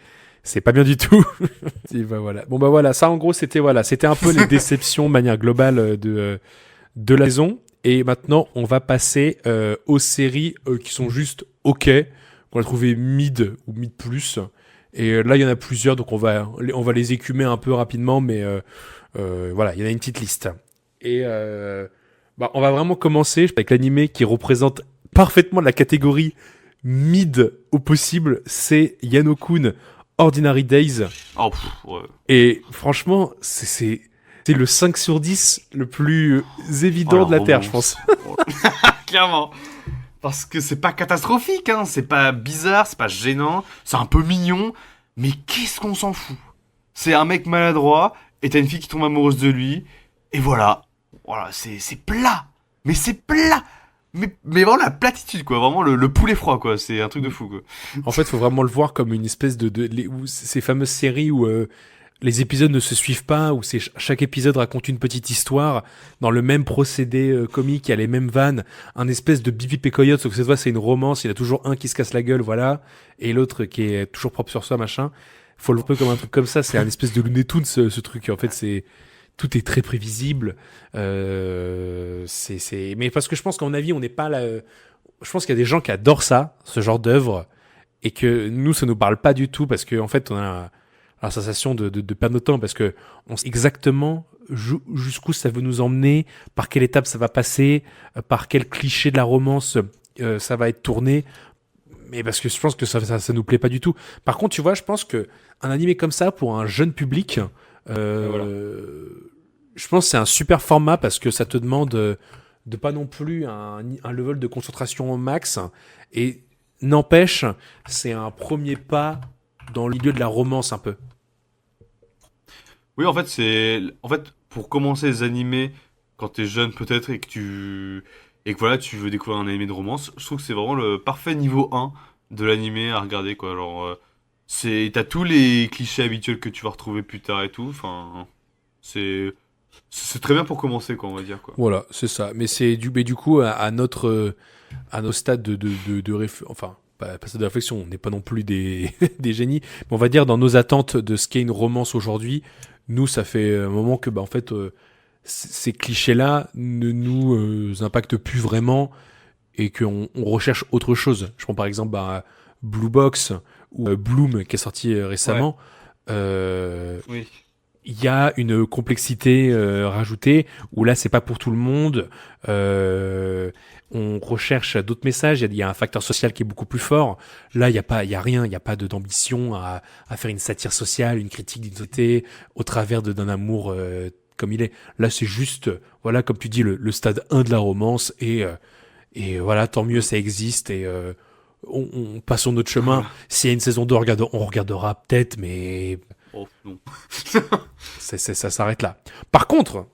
pas bien du tout. Et bah voilà. Bon bah voilà, ça en gros c'était un peu les déceptions de manière globale de la saison. Et maintenant on va passer aux séries qui sont juste ok, qu'on a trouvé mid ou mid plus. Et là il y en a plusieurs donc on va les écumer un peu rapidement, mais voilà, il y en a une petite liste. Et bah on va vraiment commencer avec l'animé qui représente parfaitement la catégorie mid au possible, c'est Yano-kun Ordinary Days. Oh, ouais. Et franchement, c'est le 5 sur 10 le plus évident de la Terre, je pense. Clairement. Parce que c'est pas catastrophique, hein. C'est pas bizarre, c'est pas gênant, c'est un peu mignon, mais qu'est-ce qu'on s'en fout. C'est un mec maladroit, et t'as une fille qui tombe amoureuse de lui, et voilà. Voilà, c'est plat. Mais c'est plat. Mais vraiment la platitude quoi, vraiment le poulet froid quoi, c'est un truc de fou quoi. En fait, faut vraiment le voir comme une espèce ces fameuses séries où les épisodes ne se suivent pas, où chaque épisode raconte une petite histoire dans le même procédé comique, il y a les mêmes vannes, un espèce de Bibi et Coyote, sauf que cette fois c'est une romance, il y a toujours un qui se casse la gueule, voilà, et l'autre qui est toujours propre sur soi, machin. Faut le voir un peu comme un truc comme ça, c'est un espèce de Looney Tunes ce truc, en fait tout est très prévisible. Mais parce que je pense qu'à mon avis, on n'est pas là. Je pense qu'il y a des gens qui adorent ça, ce genre d'œuvre, et que nous, ça nous parle pas du tout parce qu'en fait, on a la sensation de perdre notre temps parce que on sait exactement jusqu'où ça veut nous emmener, par quelle étape ça va passer, par quel cliché de la romance ça va être tourné. Mais parce que je pense que ça nous plaît pas du tout. Par contre, tu vois, je pense que un animé comme ça pour un jeune public. Voilà. Je pense que c'est un super format parce que ça te demande de pas non plus un level de concentration au max et n'empêche c'est un premier pas dans le milieu de la romance un peu. Oui en fait pour commencer les animés quand t'es jeune peut-être et que voilà tu veux découvrir un animé de romance, je trouve que c'est vraiment le parfait niveau 1 de l'animé à regarder quoi. Genre t'as tous les clichés habituels que tu vas retrouver plus tard et tout. Enfin, c'est très bien pour commencer, quoi, on va dire quoi. Voilà, c'est ça. Mais du coup à notre stade enfin passer de réflexion. On n'est pas non plus des, des génies. Mais on va dire, dans nos attentes de ce qu'est une romance aujourd'hui, nous, ça fait un moment que, en fait, ces clichés-là ne nous impactent plus vraiment et qu'on recherche autre chose. Je prends par exemple Blue Box ou Bloom qui est sorti récemment. Oui. Il y a une complexité rajoutée où là c'est pas pour tout le monde. On recherche d'autres messages. Il y a un facteur social qui est beaucoup plus fort. Là il y a rien, il y a pas d'ambition à faire une satire sociale, une critique d'identité au travers d'un amour comme il est. Là c'est juste voilà comme tu dis le stade 1 de la romance et voilà tant mieux ça existe et on passons notre chemin. S'il y a une saison 2 on regardera peut-être mais Oh, non. ça s'arrête là. Par contre,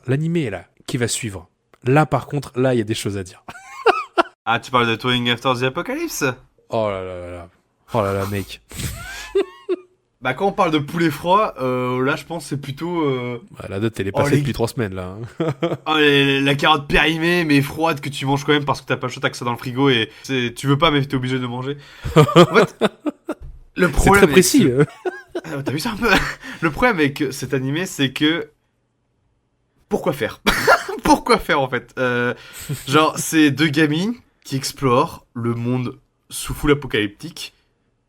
l'animé là, qui va suivre, là par contre, là il y a des choses à dire. Ah, tu parles de Touring After the Apocalypse? Oh là là là là. Oh là là mec. Bah quand on parle de poulet froid, là je pense que c'est plutôt... La date elle est passée depuis 3 semaines là. La carotte périmée mais froide que tu manges quand même parce que t'as pas le choix, t'as que ça dans le frigo et tu veux pas mais t'es obligé de manger. En fait, le problème c'est très précis. T'as vu ça un peu? Le problème avec cet animé, c'est que... Pourquoi faire? Pourquoi faire, en fait? Genre, c'est deux gamines qui explorent le monde sous full apocalyptique,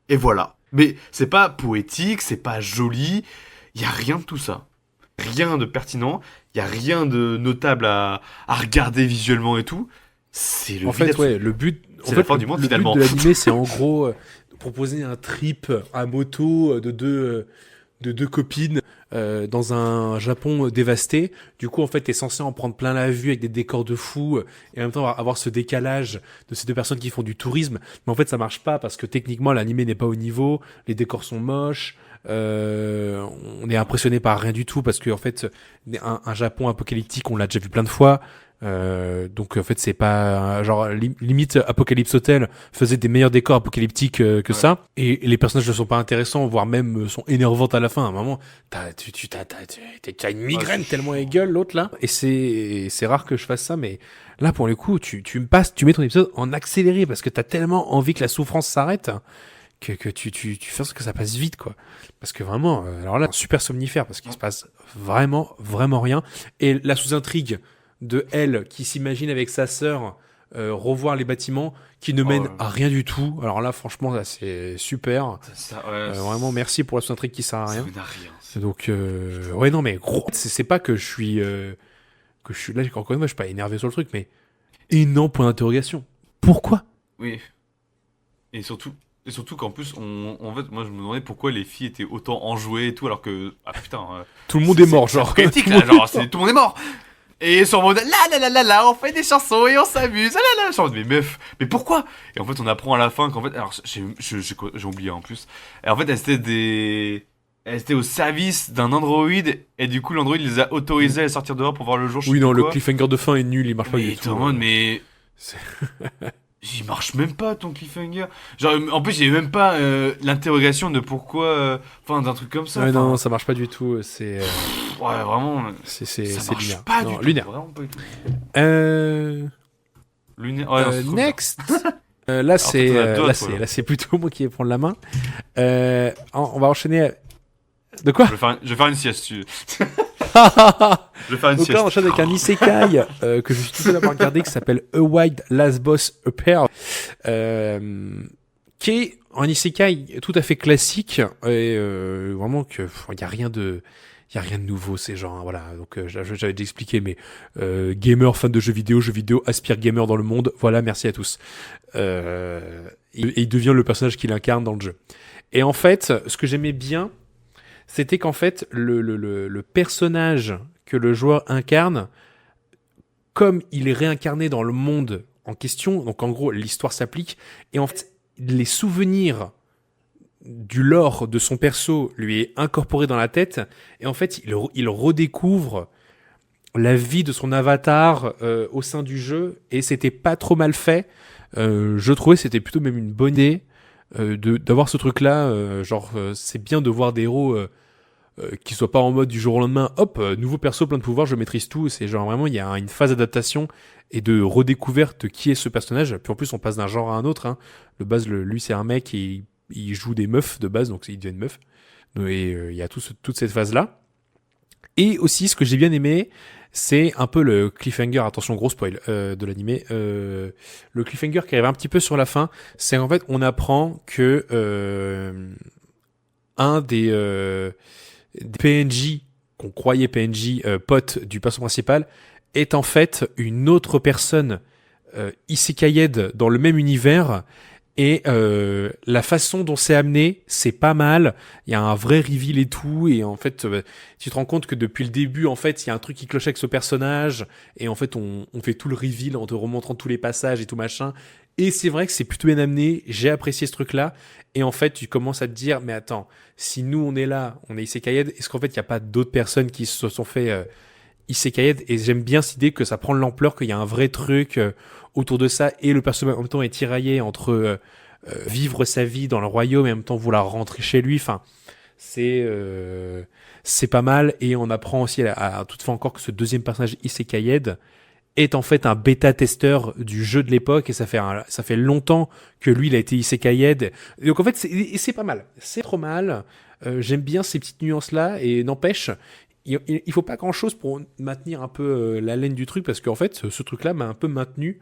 et voilà. Mais c'est pas poétique, c'est pas joli, y a rien de tout ça. Rien de pertinent, y a rien de notable à regarder visuellement et tout. C'est le En fait, ouais, le but... C'est la fin du monde, finalement. Le but de l'animé, c'est en gros... proposer un trip à moto de deux copines dans un Japon dévasté. Du coup, en fait, t'es censé en prendre plein la vue avec des décors de fou et en même temps avoir ce décalage de ces deux personnes qui font du tourisme. Mais en fait, ça marche pas parce que techniquement, l'animé n'est pas au niveau, les décors sont moches, on est impressionné par rien du tout parce que en fait, un Japon apocalyptique, on l'a déjà vu plein de fois. Donc en fait c'est pas genre limite Apocalypse Hotel faisait des meilleurs décors apocalyptiques que ça et les personnages ne sont pas intéressants voire même sont énervantes à la fin à un moment t'as une migraine tellement elle gueule l'autre là et c'est rare que je fasse ça mais là pour le coup tu mets ton épisode en accéléré parce que t'as tellement envie que la souffrance s'arrête que tu fais en sorte que ça passe vite quoi parce que vraiment alors là super somnifère parce qu'il se passe vraiment rien et la sous-intrigue de elle qui s'imagine avec sa sœur revoir les bâtiments qui ne mènent à rien du tout. Alors là, franchement, là, c'est super. Vraiment, merci pour la sous-intrigue qui sert à rien. Ça rien. Donc, ouais, non, mais gros, c'est pas que je suis là, encore une fois, je suis pas énervé sur le truc, mais énorme point d'interrogation. Pourquoi? Oui. Et surtout qu'en plus, en fait, moi je me demandais pourquoi les filles étaient autant enjouées et tout, alors que ah putain. Tout le monde est mort, genre. C'est critique, là, genre, tout le monde est mort. Et sur mode là, on fait des chansons et on s'amuse. Là. Genre, mais meuf, mais pourquoi? Et en fait, on apprend à la fin qu'en fait, alors j'ai oublié en plus. Et en fait, elles étaient au service d'un androïde et du coup, l'androïde les a autorisés à sortir dehors pour voir le jour. Oui, non, le cliffhanger de fin est nul, il marche pas du tout. Mais il marche même pas ton cliffhanger. Genre, en plus, j'ai même pas l'interrogation de pourquoi. Enfin, d'un truc comme ça. Ouais, non, ça marche pas du tout. C'est. Ouais, vraiment. C'est marche lunaire. pas non, du tout. Lunaire. Vraiment pas du tout. Lunaire. Ouais, non, next. Là, c'est plutôt moi qui vais prendre la main. On va enchaîner. De quoi? Je vais faire une sieste. Je vais faire une Donc sieste. là, on enchaîne avec un isekai que je suis tout seul à avoir regardé qui s'appelle A Wild Last Boss A Pair, qui est un isekai tout à fait classique et vraiment que il y a rien de nouveau, ces gens, hein, voilà. Donc j'avais déjà expliqué, mais gamer, fan de jeux vidéo, aspire gamer dans le monde. Voilà, merci à tous. Et il devient le personnage qu'il incarne dans le jeu. Et en fait, ce que j'aimais bien, c'était qu'en fait, le personnage que le joueur incarne, comme il est réincarné dans le monde en question, donc en gros, l'histoire s'applique, et en fait, les souvenirs du lore de son perso lui est incorporé dans la tête, et en fait, il redécouvre la vie de son avatar au sein du jeu, et c'était pas trop mal fait. Je trouvais que c'était plutôt même une bonne idée d'avoir ce truc-là. C'est bien de voir des héros qui soit pas en mode du jour au lendemain, hop, nouveau perso, plein de pouvoirs, je maîtrise tout. C'est genre vraiment, il y a une phase d'adaptation et de redécouverte de qui est ce personnage. Puis en plus, on passe d'un genre à un autre. Hein. Le base, lui, c'est un mec et il joue des meufs de base, donc il devient une meuf. Et il y a toute cette phase-là. Et aussi, ce que j'ai bien aimé, c'est un peu le cliffhanger, attention gros spoil de l'animé, le cliffhanger qui arrive un petit peu sur la fin, c'est en fait on apprend que un des PNJ qu'on croyait PNJ pote du personnage principal est en fait une autre personne isekaied dans le même univers. Et la façon dont c'est amené, c'est pas mal. Il y a un vrai reveal et tout. Et en fait, tu te rends compte que depuis le début, en fait, il y a un truc qui cloche avec ce personnage. Et en fait, on fait tout le reveal en te remontrant tous les passages et tout machin. Et c'est vrai que c'est plutôt bien amené. J'ai apprécié ce truc-là. Et en fait, tu commences à te dire, mais attends, si nous on est là, on est isekaied, est-ce qu'en fait, il n'y a pas d'autres personnes qui se sont fait isekaied? Et j'aime bien cette idée que ça prend de l'ampleur, qu'il y a un vrai truc autour de ça, et le personnage en même temps est tiraillé entre vivre sa vie dans le royaume et en même temps vouloir rentrer chez lui. Enfin, c'est pas mal, et on apprend aussi à toute fin encore que ce deuxième personnage isekaied est en fait un bêta-testeur du jeu de l'époque, et ça fait longtemps que lui il a été isekaied. Donc en fait c'est pas mal, c'est trop mal. J'aime bien ces petites nuances là, et n'empêche il faut pas grand chose pour maintenir un peu la laine du truc, parce qu'en fait ce truc là m'a un peu maintenu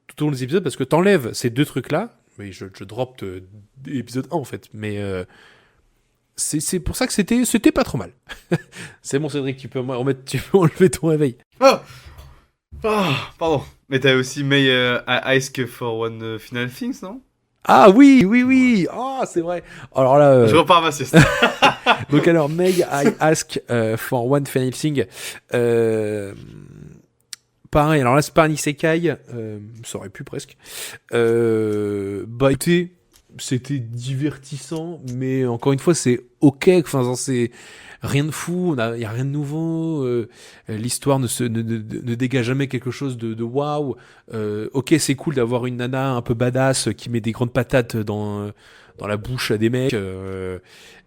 tout au long des épisodes, parce que t'enlèves ces deux trucs là, mais je drop l'épisode 1 en fait, mais c'est pour ça que c'était pas trop mal. C'est bon Cédric, tu peux enlever ton réveil. Pardon. Mais t'avais aussi May Ask for One Final Things, non? Ah oui. Ah, c'est vrai. Alors là, je repars à ma sieste. donc alors, May I Ask for One Final Thing. Pareil, alors là, c'est pas un isekai. Ça aurait pu presque. Écoutez, c'était divertissant, mais encore une fois, c'est ok. Enfin, c'est rien de fou, il y a rien de nouveau. L'histoire ne dégage jamais quelque chose de waouh. Ok, c'est cool d'avoir une nana un peu badass qui met des grandes patates dans la bouche à des mecs.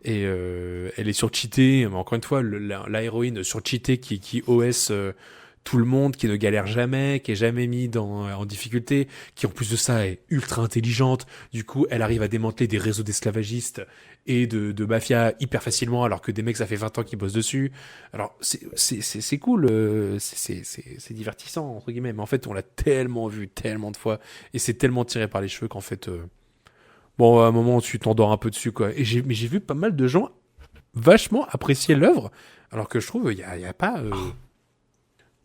Et elle est surcheatée, mais encore une fois, la héroïne surcheatée qui OS tout le monde, qui ne galère jamais, qui est jamais mis en difficulté, qui en plus de ça est ultra intelligente. Du coup, elle arrive à démanteler des réseaux d'esclavagistes et de mafia hyper facilement, alors que des mecs, ça fait 20 ans qu'ils bossent dessus. Alors, c'est cool, c'est divertissant, entre guillemets, mais en fait, on l'a tellement vu, tellement de fois, et c'est tellement tiré par les cheveux qu'en fait, bon, à un moment, tu t'endors un peu dessus, quoi. Mais j'ai vu pas mal de gens vachement apprécier l'œuvre, alors que je trouve, il y a pas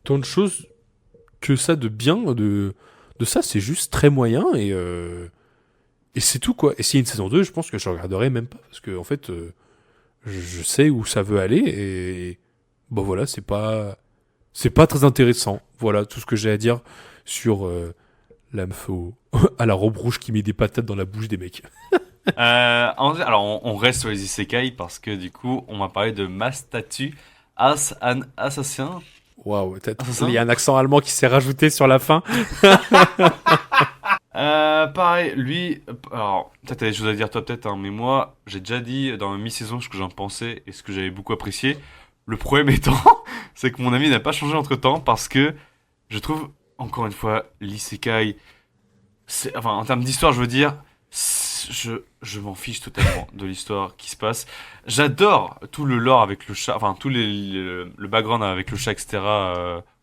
tant de choses que ça de bien, de ça, c'est juste très moyen, et c'est tout, quoi. Et s'il y a une saison 2, je pense que je regarderai même pas, parce que en fait, je sais où ça veut aller, et bon voilà, c'est pas très intéressant. Voilà tout ce que j'ai à dire sur la meuf à la robe rouge qui met des patates dans la bouche des mecs. Alors, on reste sur les isekai, parce que du coup, on m'a parlé de ma statue as an assassin. Waouh, il y a un accent allemand qui s'est rajouté sur la fin. Pareil, lui, alors, peut-être t'as des choses à dire toi peut-être, hein, mais moi, j'ai déjà dit dans ma mi-saison ce que j'en pensais et ce que j'avais beaucoup apprécié. Le problème étant, c'est que mon avis n'a pas changé entre temps, parce que je trouve, encore une fois, l'isekai, enfin, en termes d'histoire, je veux dire, je m'en fiche totalement de l'histoire qui se passe. J'adore tout le lore avec le chat, enfin, le background avec le chat, etc.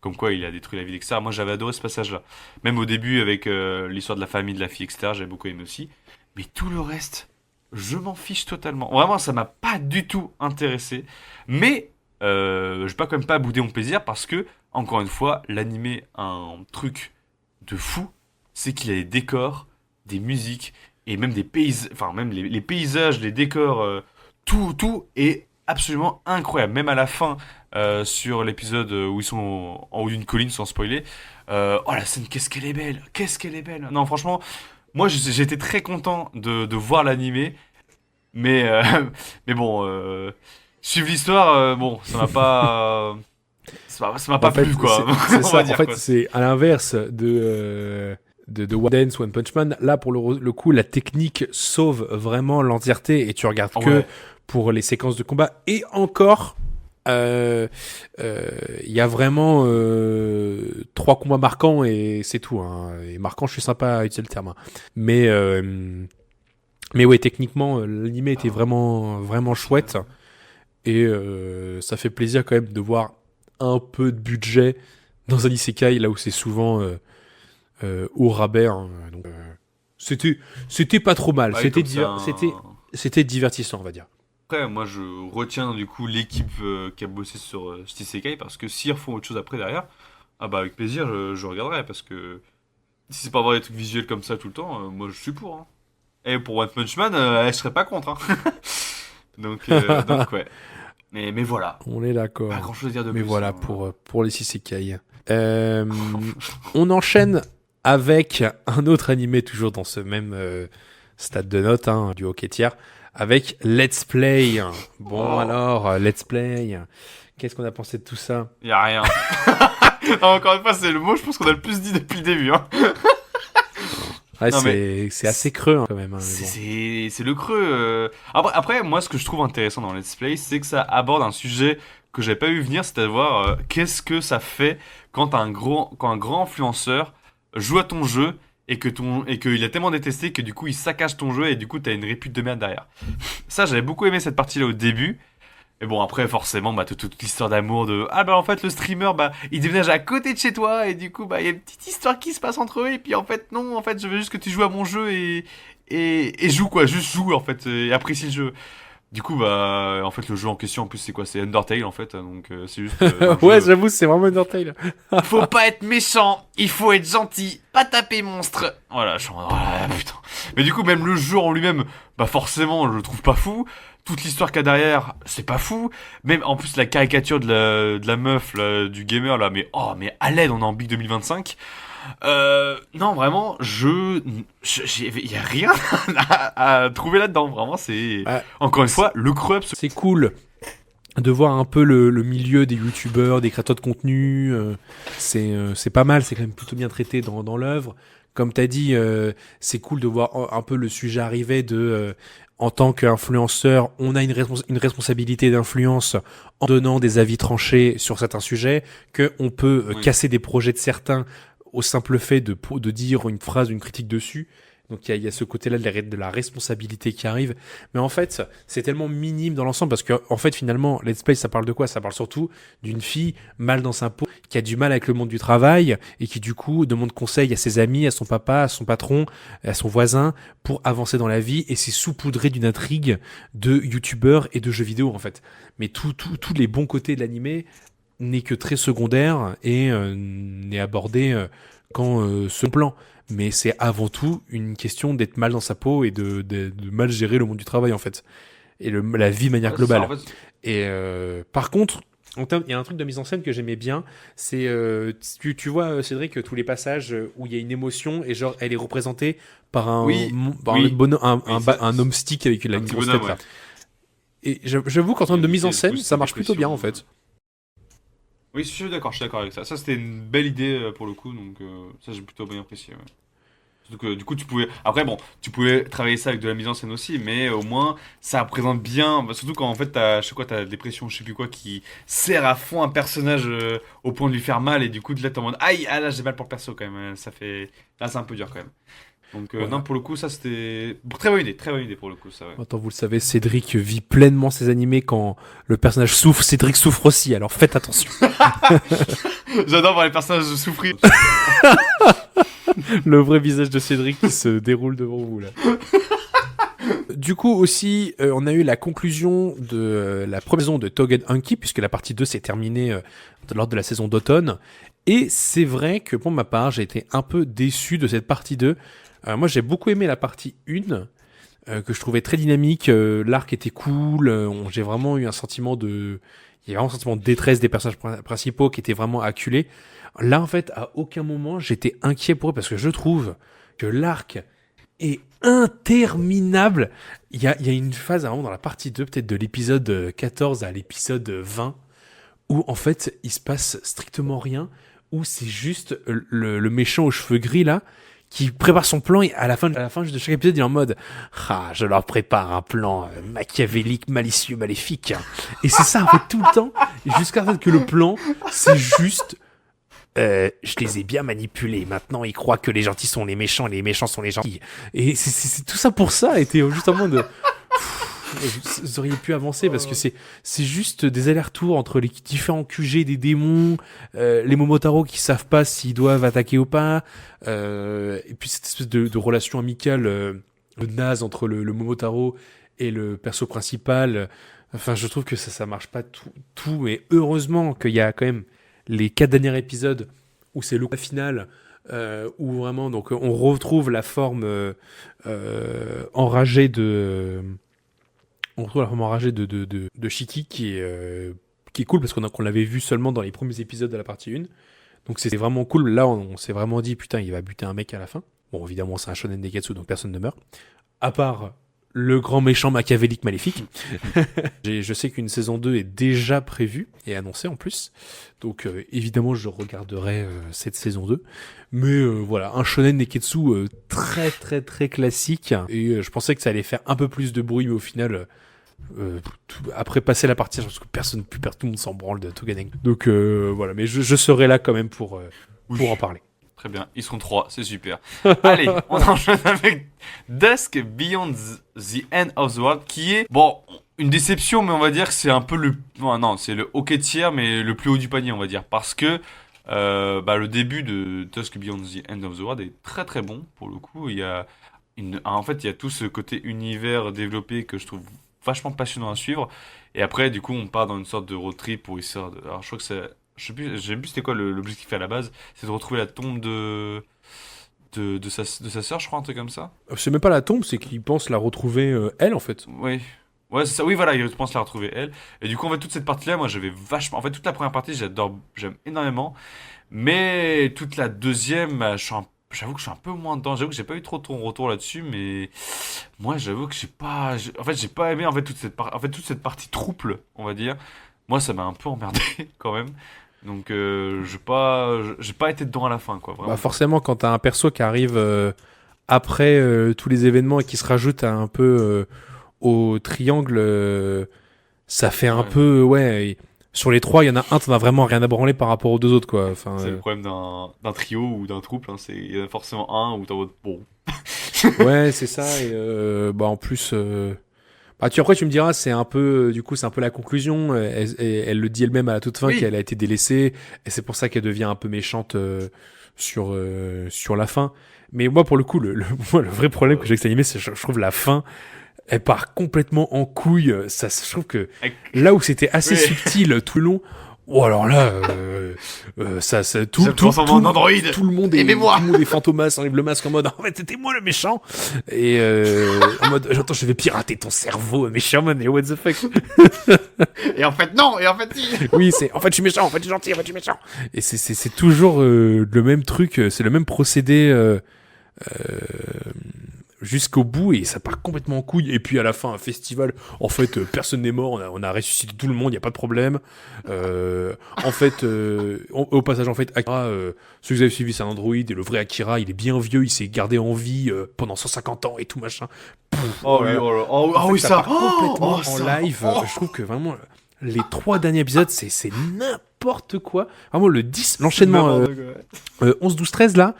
Comme quoi il a détruit la ville, etc. Moi, j'avais adoré ce passage-là. Même au début, avec l'histoire de la famille, de la fille, etc. J'avais beaucoup aimé aussi. Mais tout le reste, je m'en fiche totalement. Vraiment, ça m'a pas du tout intéressé. Mais je vais pas quand même pas bouder mon plaisir, parce que, encore une fois, l'animé a un truc de fou. C'est qu'il a des décors, des musiques, et même des paysages, enfin même les paysages, les décors, tout est absolument incroyable. Même à la fin, sur l'épisode où ils sont en haut d'une colline, sans spoiler, oh la scène, qu'est-ce qu'elle est belle. Non, franchement, moi j'ai été très content de voir l'animé, mais mais bon, suivre l'histoire, bon, ça m'a pas ça m'a pas plu, quoi. C'est On ça, va dire, en fait, quoi. c'est à l'inverse de One Dance, One Punch Man. Là, pour le coup, la technique sauve vraiment l'entièreté, et tu regardes que Ouais. pour les séquences de combat. Et encore, il y a vraiment 3 combats marquants et c'est tout. Hein. Et marquant, je suis sympa à utiliser le terme. Hein. Mais ouais, techniquement, l'anime était vraiment, vraiment chouette. Et ça fait plaisir quand même de voir un peu de budget dans un isekai, là où c'est souvent au rabais. Hein. Donc, c'était pas trop mal. Bah oui, C'était comme c'est un- c'était divertissant, on va dire. Après, moi, je retiens du coup l'équipe qui a bossé sur cet isekai parce que s'ils refont autre chose après derrière, ah bah avec plaisir, je regarderai parce que si c'est pas avoir des trucs visuels comme ça tout le temps, moi je suis pour. Hein. Et pour One Punch Man, je serais pas contre. Hein. Donc ouais. Mais voilà. On est Pas d'accord. grand chose à dire de Mais plus. voilà Hein. pour les isekai. On enchaîne avec un autre animé toujours dans ce même stade de note hein, du hockey tiers avec Let's Play. Bon Oh. alors, Let's Play. Qu'est-ce qu'on a pensé de tout ça? Y a rien. Non, encore une fois, c'est le mot, je pense qu'on a le plus dit depuis le début. Hein. Ouais, Non, c'est assez creux hein, quand même. Hein, mais bon. C'est le creux. Après, moi, ce que je trouve intéressant dans Let's Play, c'est que ça aborde un sujet que j'avais pas vu venir, c'est-à-dire qu'est-ce que ça fait quand quand un grand influenceur joue à ton jeu et qu'il a tellement détesté que du coup il saccage ton jeu et du coup t'as une répute de merde derrière. Ça, j'avais beaucoup aimé cette partie-là au début. Et bon, après, forcément, bah, toute l'histoire d'amour de ah bah en fait le streamer bah il déménage à côté de chez toi et du coup bah il y a une petite histoire qui se passe entre eux et puis en fait non en fait je veux juste que tu joues à mon jeu et joue quoi, juste joue en fait et apprécie le jeu. Du coup bah en fait le jeu en question en plus c'est quoi, c'est Undertale en fait donc c'est juste un Ouais, jeu. j'avoue, c'est vraiment Undertale. Faut pas être méchant, il faut être gentil, pas taper monstre. Voilà, putain. Mais du coup, même le jeu en lui-même, bah forcément, je le trouve pas fou. Toute l'histoire qu'il y a derrière, c'est pas fou. Même en plus la caricature de la meuf, là, du gamer là, mais à l'aide, on est en Big 2025. Non, vraiment, il y a rien à trouver là-dedans. Vraiment, c'est Ouais, encore une fois le creux absolu. c'est cool de voir un peu le milieu des youtubeurs, des créateurs de contenu. C'est pas mal, c'est quand même plutôt bien traité dans l'œuvre. Comme t'as dit, c'est cool de voir un peu le sujet arriver en tant qu'influenceur, on a une responsabilité d'influence en donnant des avis tranchés sur certains sujets, qu'on peut Oui. casser des projets de certains au simple fait de dire une phrase, une critique dessus. Donc il y a ce côté-là de la responsabilité qui arrive. Mais en fait, c'est tellement minime dans l'ensemble parce que en fait finalement, Let's Play, ça parle de quoi? Ça parle surtout d'une fille mal dans sa peau, qui a du mal avec le monde du travail et qui du coup demande conseil à ses amis, à son papa, à son patron, à son voisin pour avancer dans la vie et c'est saupoudré d'une intrigue de youtubeurs et de jeux vidéo en fait. Mais tous les bons côtés de l'animé n'est que très secondaire et n'est abordé qu'en second plan. Mais c'est avant tout une question d'être mal dans sa peau et de mal gérer le monde du travail en fait. Et la vie de manière Ouais, c'est ça, globale. en fait. Et par contre, il y a un truc de mise en scène que j'aimais bien, c'est tu vois Cédric tous les passages où il y a une émotion et genre elle est représentée par Oui, par oui. Oui, ça- un homme stick avec Un une petit grosse bonhomme, tête ouais. là. Et j'avoue qu'en termes de mise en C'est scène, booster ça marche plutôt bien en dépression. fait. Oui, je suis d'accord avec ça. Ça, c'était une belle idée pour le coup, donc ça, j'ai plutôt bien apprécié. Ouais. Surtout que du coup, tu pouvais. Après, bon, tu pouvais travailler ça avec de la mise en scène aussi, mais au moins, ça représente bien. Bah, surtout quand en fait, je sais quoi, t'as la dépression, je sais plus quoi, qui sert à fond un personnage au point de lui faire mal, et du coup, de là, t'es en mode aïe, ah là, j'ai mal pour le perso quand même. Ça fait. Là, c'est un peu dur quand même. Donc, non, Voilà. pour le coup, ça, c'était. Très bonne idée pour le coup, ça, ouais. Maintenant, vous le savez, Cédric vit pleinement ses animés quand le personnage souffre. Cédric souffre aussi, alors faites attention. J'adore voir les personnages souffrir. Le vrai visage de Cédric qui se déroule devant vous là. Du coup aussi, on a eu la conclusion de la première saison de Togen Anki, puisque la partie 2 s'est terminée lors de la saison d'automne. Et c'est vrai que pour ma part, j'ai été un peu déçu de cette partie 2. Moi, j'ai beaucoup aimé la partie 1, que je trouvais très dynamique. L'arc était cool. J'ai vraiment eu un sentiment de... Il y avait vraiment un sentiment de détresse des personnages principaux qui étaient vraiment acculés. Là, en fait, à aucun moment, j'étais inquiet pour eux parce que je trouve que l'arc est interminable. Il y a une phase, à un moment, dans la partie 2, peut-être de l'épisode 14 à l'épisode 20, où, en fait, il se passe strictement rien, où c'est juste le méchant aux cheveux gris, là, qui prépare son plan et à la fin de chaque épisode, il est en mode ah, je leur prépare un plan machiavélique, malicieux, maléfique. Et c'est ça en fait tout le temps, jusqu'à ce que le plan, c'est juste je les ai bien manipulés. Maintenant, ils croient que les gentils sont les méchants et les méchants sont les gentils. Et c'est tout ça pour ça. Et t'es juste en mode vous auriez pu avancer parce que c'est juste des allers-retours entre les différents QG des démons, les Momotaro qui savent pas s'ils doivent attaquer ou pas, et puis cette espèce de relation amicale naze entre le Momotaro et le perso principal. Enfin, je trouve que ça marche pas tout, mais heureusement qu'il y a quand même les 4 derniers épisodes où c'est le final, où vraiment donc on retrouve la forme enragée de Shiki qui est cool parce qu'on l'avait vu seulement dans les premiers épisodes de la partie 1. Donc c'est vraiment cool. Là, on s'est vraiment dit putain, il va buter un mec à la fin. Bon, évidemment, c'est un shonen Neketsu, donc personne ne meurt. À part le grand méchant machiavélique maléfique. Je sais qu'une saison 2 est déjà prévue et annoncée en plus. Donc évidemment, je regarderai cette saison 2. Mais voilà, un shonen Neketsu très très très classique. Et je pensais que ça allait faire un peu plus de bruit, mais au final... après passer la partie, je pense que tout le monde s'en branle de Toganen. Donc voilà, mais je serai là quand même pour en parler. Très bien, ils seront 3, c'est super. Allez, on enchaîne avec Dusk Beyond the End of the World, qui est, bon, une déception, mais on va dire que c'est un peu c'est le hockey tiers, mais le plus haut du panier, on va dire. Parce que le début de Dusk Beyond the End of the World est très très bon, pour le coup. En fait, il y a tout ce côté univers développé que je trouve vachement passionnant à suivre. Et après, du coup, on part dans une sorte de road trip pour essayer de... Alors, je crois que c'est... Je sais plus c'était quoi l'objectif à la base. C'est de retrouver la tombe de sa sœur, je crois, un truc comme ça. C'est même pas la tombe, c'est qu'il pense la retrouver elle, en fait. Oui. Ouais, c'est ça. Oui, voilà, il pense la retrouver elle. Et du coup, en fait, toute cette partie-là, moi, j'avais vachement... En fait, toute la première partie, j'aime énormément. Mais toute la deuxième, j'avoue que je suis un peu moins dedans. J'avoue que j'ai pas eu trop ton retour là-dessus, mais moi, j'avoue que j'ai pas aimé en fait toute cette partie trouble, on va dire. Moi, ça m'a un peu emmerdé quand même. Donc, j'ai pas été dedans à la fin, quoi. Vraiment. Bah forcément, quand t'as un perso qui arrive après tous les événements et qui se rajoute un peu au triangle, ça fait un peu sur les 3, il y en a un, t'en as vraiment rien à branler par rapport aux 2 autres, quoi. Enfin, c'est le problème d'un trio ou d'un trouble. Hein. Il y en a forcément un où t'es en mode bon. ouais, c'est ça. Et en plus, après tu me diras, c'est un peu, du coup, c'est un peu la conclusion. Elle le dit elle-même à la toute fin qu'elle a été délaissée, et c'est pour ça qu'elle devient un peu méchante sur la fin. Mais moi, pour le coup, le vrai problème que j'ai avec cet animé, c'est je trouve la fin. Elle part complètement en couille. Je trouve que là où c'était assez subtil tout le long, alors là, tout le monde est Fantomas, enlève le masque en mode en fait c'était moi le méchant et en mode j'entends je vais pirater ton cerveau méchant man et what the fuck. Et en fait non, et en fait si. Oui, en fait je suis méchant, en fait je suis gentil, en fait je suis méchant. Et c'est toujours le même truc, c'est le même procédé jusqu'au bout et ça part complètement en couille. Et puis à la fin, un festival, en fait, personne n'est mort, on a ressuscité tout le monde, il n'y a pas de problème. En fait, au passage, en fait, Akira, ceux que vous avez suivi, c'est un androïde, et le vrai Akira, il est bien vieux, il s'est gardé en vie pendant 150 ans et tout machin. Oui, ça complètement en live. Je trouve que vraiment, les 3 derniers épisodes, c'est n'importe quoi. Vraiment, le 10, l'enchaînement 11, 12, 13, là,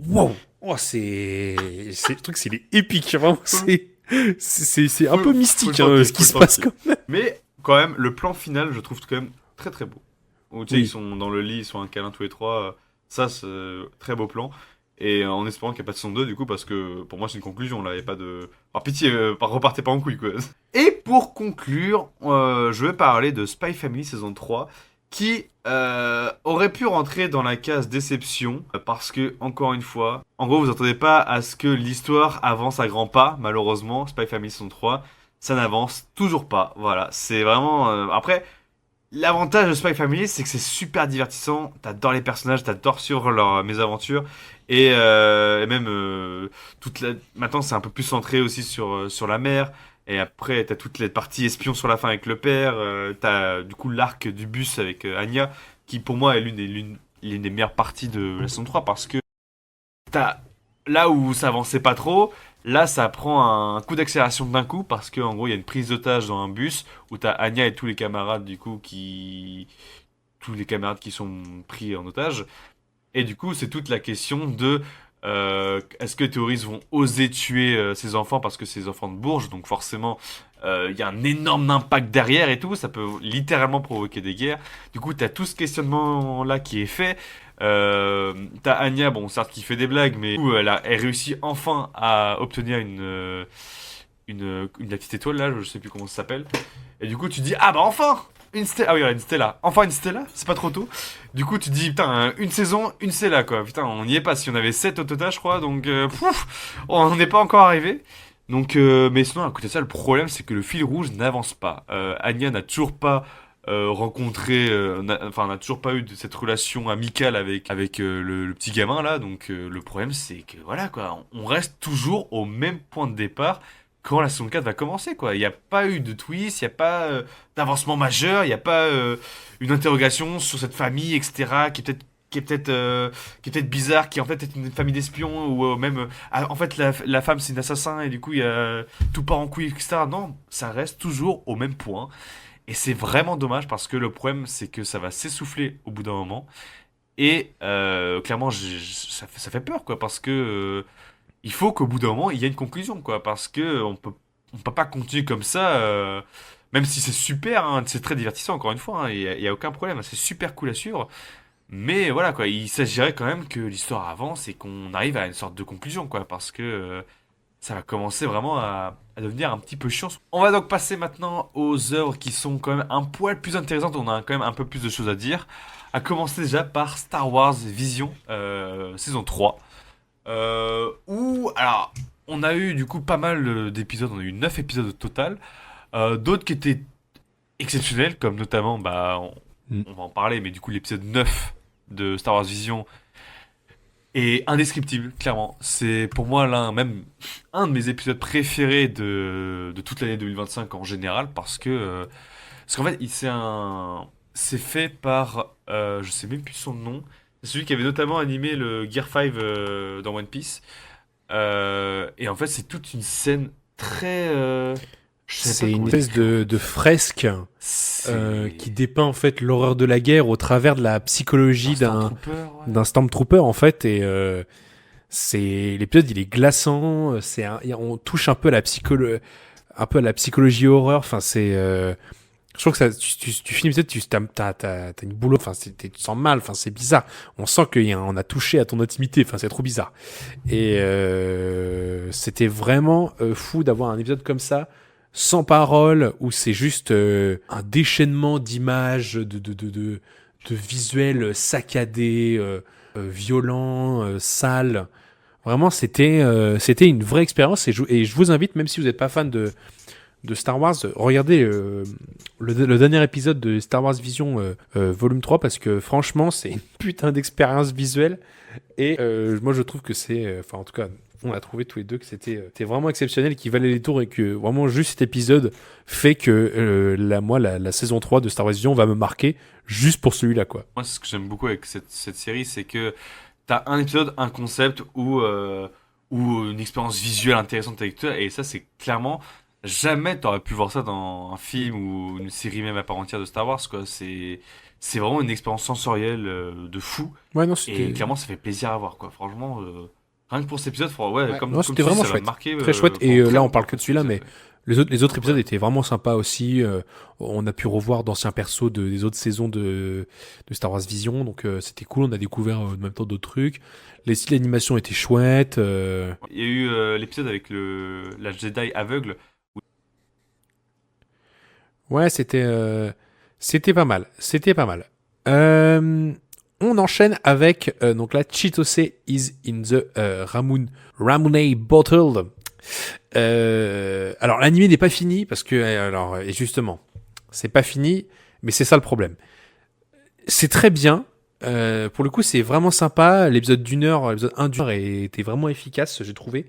waouh! Oh, le truc, c'est épique, vraiment, c'est un peu mystique, ce qui se passe quand même. Mais, quand même, le plan final, je trouve quand même très très beau. Où, tu sais, ils sont dans le lit, ils sont un câlin tous les 3, ça, c'est très beau plan. Et en espérant qu'il n'y a pas de saison 2, du coup, parce que, pour moi, c'est une conclusion, là, il n'y a pas de... Par pitié, repartez pas en couille, quoi. Et pour conclure, je vais parler de Spy Family saison 3, qui aurait pu rentrer dans la case déception parce que, encore une fois, en gros, vous n'entendez pas à ce que l'histoire avance à grands pas, malheureusement. Spy Family saison 3, ça n'avance toujours pas. Voilà, c'est vraiment... Après, l'avantage de Spy Family, c'est que c'est super divertissant. T'adores les personnages, t'adores suivre leurs mésaventures. Et même, maintenant, c'est un peu plus centré aussi sur la mère. Et après, t'as toutes les parties espions sur la fin avec le père. T'as du coup l'arc du bus avec Anya, qui pour moi est l'une des meilleures parties de la saison 3 parce que t'as là où ça avançait pas trop, là ça prend un coup d'accélération d'un coup parce qu'en gros il y a une prise d'otage dans un bus où t'as Anya et tous les camarades du coup tous les camarades qui sont pris en otage. Et du coup, c'est toute la question de est-ce que les terroristes vont oser tuer ces enfants parce que c'est des enfants de Bourges, donc forcément il y a un énorme impact derrière et tout, ça peut littéralement provoquer des guerres. Du coup, t'as tout ce questionnement là qui est fait. T'as Anya, bon, certes, qui fait des blagues, mais du coup, elle réussit enfin à obtenir la petite étoile là, je sais plus comment ça s'appelle. Et du coup, tu dis ah bah enfin! Une Stella. Ah oui, voilà, une Stella. Enfin une Stella, c'est pas trop tôt. Du coup, tu te dis, putain, une saison, une Stella, quoi. Putain, on n'y est pas. Si on avait 7 au total, je crois. Donc, on n'est pas encore arrivé. Donc, mais sinon, à côté de ça, le problème, c'est que le fil rouge n'avance pas. Anya n'a toujours pas rencontré, enfin, n'a toujours pas eu cette relation amicale avec le petit gamin, là. Donc, le problème, c'est que, voilà, quoi. On reste toujours au même point de départ quand la saison 4 va commencer, quoi. Il n'y a pas eu de twist, il n'y a pas d'avancement majeur, il n'y a pas une interrogation sur cette famille, etc., qui est peut-être bizarre, qui en fait est une famille d'espions, ou même, en fait, la femme c'est une assassin, et du coup, il y a tout part en couille, etc. Non, ça reste toujours au même point. Et c'est vraiment dommage, parce que le problème, c'est que ça va s'essouffler au bout d'un moment. Et clairement, ça fait peur, quoi, parce que il faut qu'au bout d'un moment, il y ait une conclusion, quoi, parce que on peut pas continuer comme ça, même si c'est super, hein, c'est très divertissant, encore une fois, hein, il y a aucun problème, hein, c'est super cool à suivre, mais voilà, quoi, il s'agirait quand même que l'histoire avance et qu'on arrive à une sorte de conclusion, quoi, parce que ça va commencer vraiment à devenir un petit peu chiant. On va donc passer maintenant aux œuvres qui sont quand même un poil plus intéressantes, on a quand même un peu plus de choses à dire, à commencer déjà par Star Wars Vision, saison 3. Où, alors, on a eu du coup pas mal d'épisodes, on a eu 9 épisodes au total. D'autres qui étaient exceptionnels, comme notamment, bah, Mm. on va en parler, mais du coup, l'épisode 9 de Star Wars Vision est indescriptible, clairement. C'est pour moi même un de mes épisodes préférés de toute l'année 2025 en général, parce qu'en fait, c'est fait par, je sais même plus son nom, c'est celui qui avait notamment animé le Gear 5 dans One Piece. Et en fait, c'est toute une scène très. Je sais pas C'est une comment espèce décrire. de fresque qui C'est. dépeint en fait l'horreur de la guerre au travers de la psychologie Instant Trooper, ouais. d'un Stormtrooper en fait et c'est l'épisode il est glaçant, on touche un peu à la psychologie horreur, enfin c'est je trouve que ça tu finis peut-être t'as une boulot, enfin tu te sens mal, enfin c'est bizarre, on sent on a touché à ton intimité, enfin c'est trop bizarre et c'était vraiment fou d'avoir un épisode comme ça sans parole, où c'est juste un déchaînement d'images, de visuels saccadés, violents, sales. Vraiment, c'était une vraie expérience et je vous invite, même si vous n'êtes pas fan de Star Wars, regardez le dernier épisode de Star Wars Vision volume 3 parce que franchement, c'est une putain d'expérience visuelle et moi je trouve que enfin en tout cas, on a trouvé tous les deux que c'était vraiment exceptionnel, qu'il valait les tours et que vraiment juste cet épisode fait que la saison 3 de Star Wars Vision va me marquer juste pour celui-là, quoi. Moi, c'est ce que j'aime beaucoup avec cette série, c'est que t'as un épisode, un concept ou une expérience visuelle intéressante avec toi, et ça, c'est clairement. Jamais t'aurais pu voir ça dans un film ou une série même à part entière de Star Wars, quoi. C'est vraiment une expérience sensorielle de fou. Ouais, non, Et c'était clairement, ça fait plaisir à voir, quoi. Franchement, rien que pour cet épisode, ouais, ouais, comme, non, comme c'était tu dis, vraiment ça va chouette. me marquer Très chouette. Et pendant très là, on longtemps, parle que quoi, de cet celui-là, épisode. mais les autres épisodes Ouais. étaient vraiment sympas aussi. On a pu revoir d'anciens persos des autres saisons de Star Wars Vision, donc c'était cool. On a découvert en même temps d'autres trucs. Les styles d'animation étaient chouettes. Il y a eu l'épisode avec la Jedi aveugle. Ouais, c'était pas mal. C'était pas mal. Euh, on enchaîne avec donc là, Chitose is in the Ramune bottle. Alors l'animé n'est pas fini parce que alors et justement, c'est pas fini, mais c'est ça le problème. C'est très bien. Pour le coup, c'est vraiment sympa. L'épisode l'épisode 1 d'une heure était vraiment efficace, j'ai trouvé.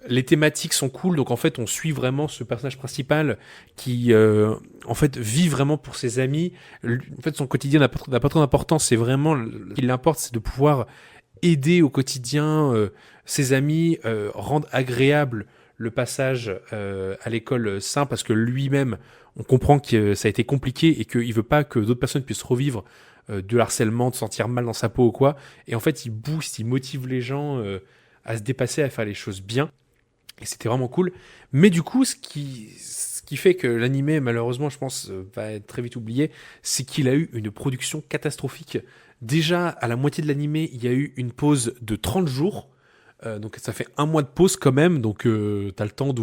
Les thématiques sont cool, donc en fait on suit vraiment ce personnage principal qui en fait vit vraiment pour ses amis. En fait son quotidien n'a pas trop d'importance, c'est vraiment ce qui l'importe, c'est de pouvoir aider au quotidien ses amis, rendre agréable le passage à l'école sain, parce que lui-même, on comprend que ça a été compliqué et qu'il veut pas que d'autres personnes puissent revivre de harcèlement, de se sentir mal dans sa peau ou quoi. Et en fait, il booste, il motive les gens à se dépasser, à faire les choses bien. Et c'était vraiment cool. Mais du coup, ce qui fait que l'animé, malheureusement, je pense, va être très vite oublié, c'est qu'il a eu une production catastrophique. Déjà, à la moitié de l'animé, il y a eu une pause de 30 jours. Donc ça fait un mois de pause quand même. Donc t'as le temps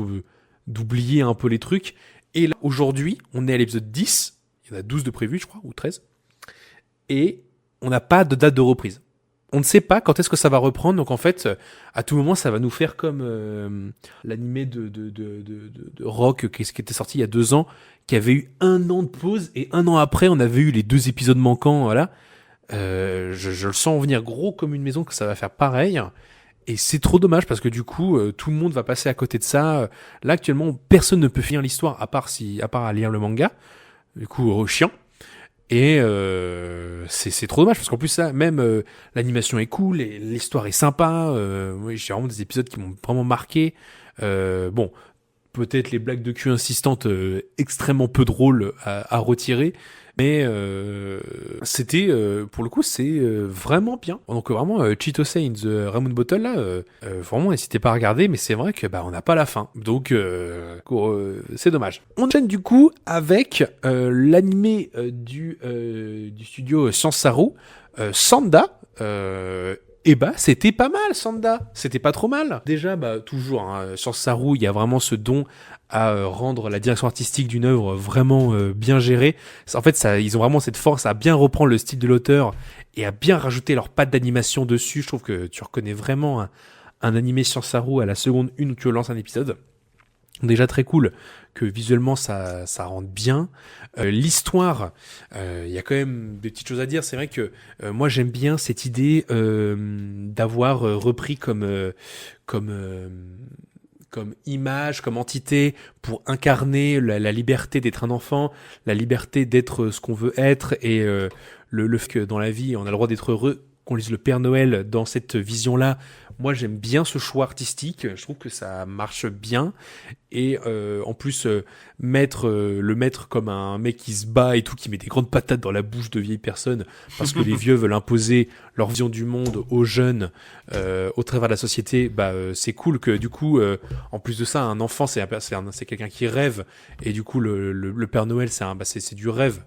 d'oublier un peu les trucs. Et là, aujourd'hui, on est à l'épisode 10. Il y en a 12 de prévus, je crois, ou 13. Et on n'a pas de date de reprise. On ne sait pas quand est-ce que ça va reprendre, donc en fait, à tout moment, ça va nous faire comme l'animé de Rock qui était sorti il y a 2 ans, qui avait eu 1 an de pause, et 1 an après, on avait eu les 2 épisodes manquants, voilà. Je le sens venir gros comme une maison, que ça va faire pareil, et c'est trop dommage, parce que du coup, tout le monde va passer à côté de ça. Là, actuellement, personne ne peut finir l'histoire, à part à lire le manga, du coup, chiant. Et c'est trop dommage parce qu'en plus ça, même l'animation est cool et l'histoire est sympa. Oui, j'ai vraiment des épisodes qui m'ont vraiment marqué. Bon, peut-être les blagues de cul insistantes extrêmement peu drôles à retirer, mais c'était pour le coup c'est vraiment bien. Donc vraiment Chitose in the Ramen Bottle là, vraiment n'hésitez pas à regarder, mais c'est vrai que on n'a pas la fin, donc c'est dommage. On enchaîne du coup avec l'animé du studio Sansaru, Sanda. Et c'était pas mal, Sanda. C'était pas trop mal. Déjà, toujours, hein, sur Saru, il y a vraiment ce don à rendre la direction artistique d'une œuvre vraiment bien gérée. En fait, ils ont vraiment cette force à bien reprendre le style de l'auteur et à bien rajouter leur patte d'animation dessus. Je trouve que tu reconnais vraiment un animé sur Saru à la seconde une où tu lances un épisode. Déjà très cool que visuellement ça rende bien. L'histoire, il y a quand même des petites choses à dire. C'est vrai que moi j'aime bien cette idée d'avoir repris comme image, comme entité pour incarner la liberté d'être un enfant, la liberté d'être ce qu'on veut être, et le fait que dans la vie on a le droit d'être heureux, qu'on lise le Père Noël dans cette vision-là. Moi, j'aime bien ce choix artistique. Je trouve que ça marche bien. Et en plus, le mettre comme un mec qui se bat et tout, qui met des grandes patates dans la bouche de vieilles personnes, parce que les vieux veulent imposer leur vision du monde aux jeunes, au travers de la société, c'est cool que du coup, en plus de ça, un enfant, c'est quelqu'un qui rêve. Et du coup, le Père Noël, c'est du rêve.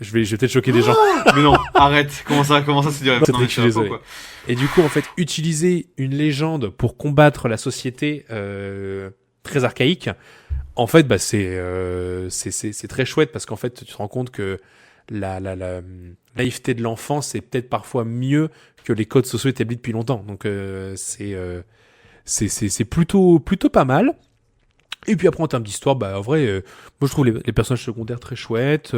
Je vais peut-être choquer des gens. Mais non, arrête. Comment ça c'est du rêve? Non, je suis désolé. Et du coup, en fait, utiliser une légende pour combattre la société très archaïque, en fait, c'est très chouette, parce qu'en fait, tu te rends compte que la naïveté de l'enfant, c'est peut-être parfois mieux que les codes sociaux établis depuis longtemps. Donc, c'est plutôt pas mal. Et puis après, en termes d'histoire, en vrai, moi je trouve les personnages secondaires très chouettes.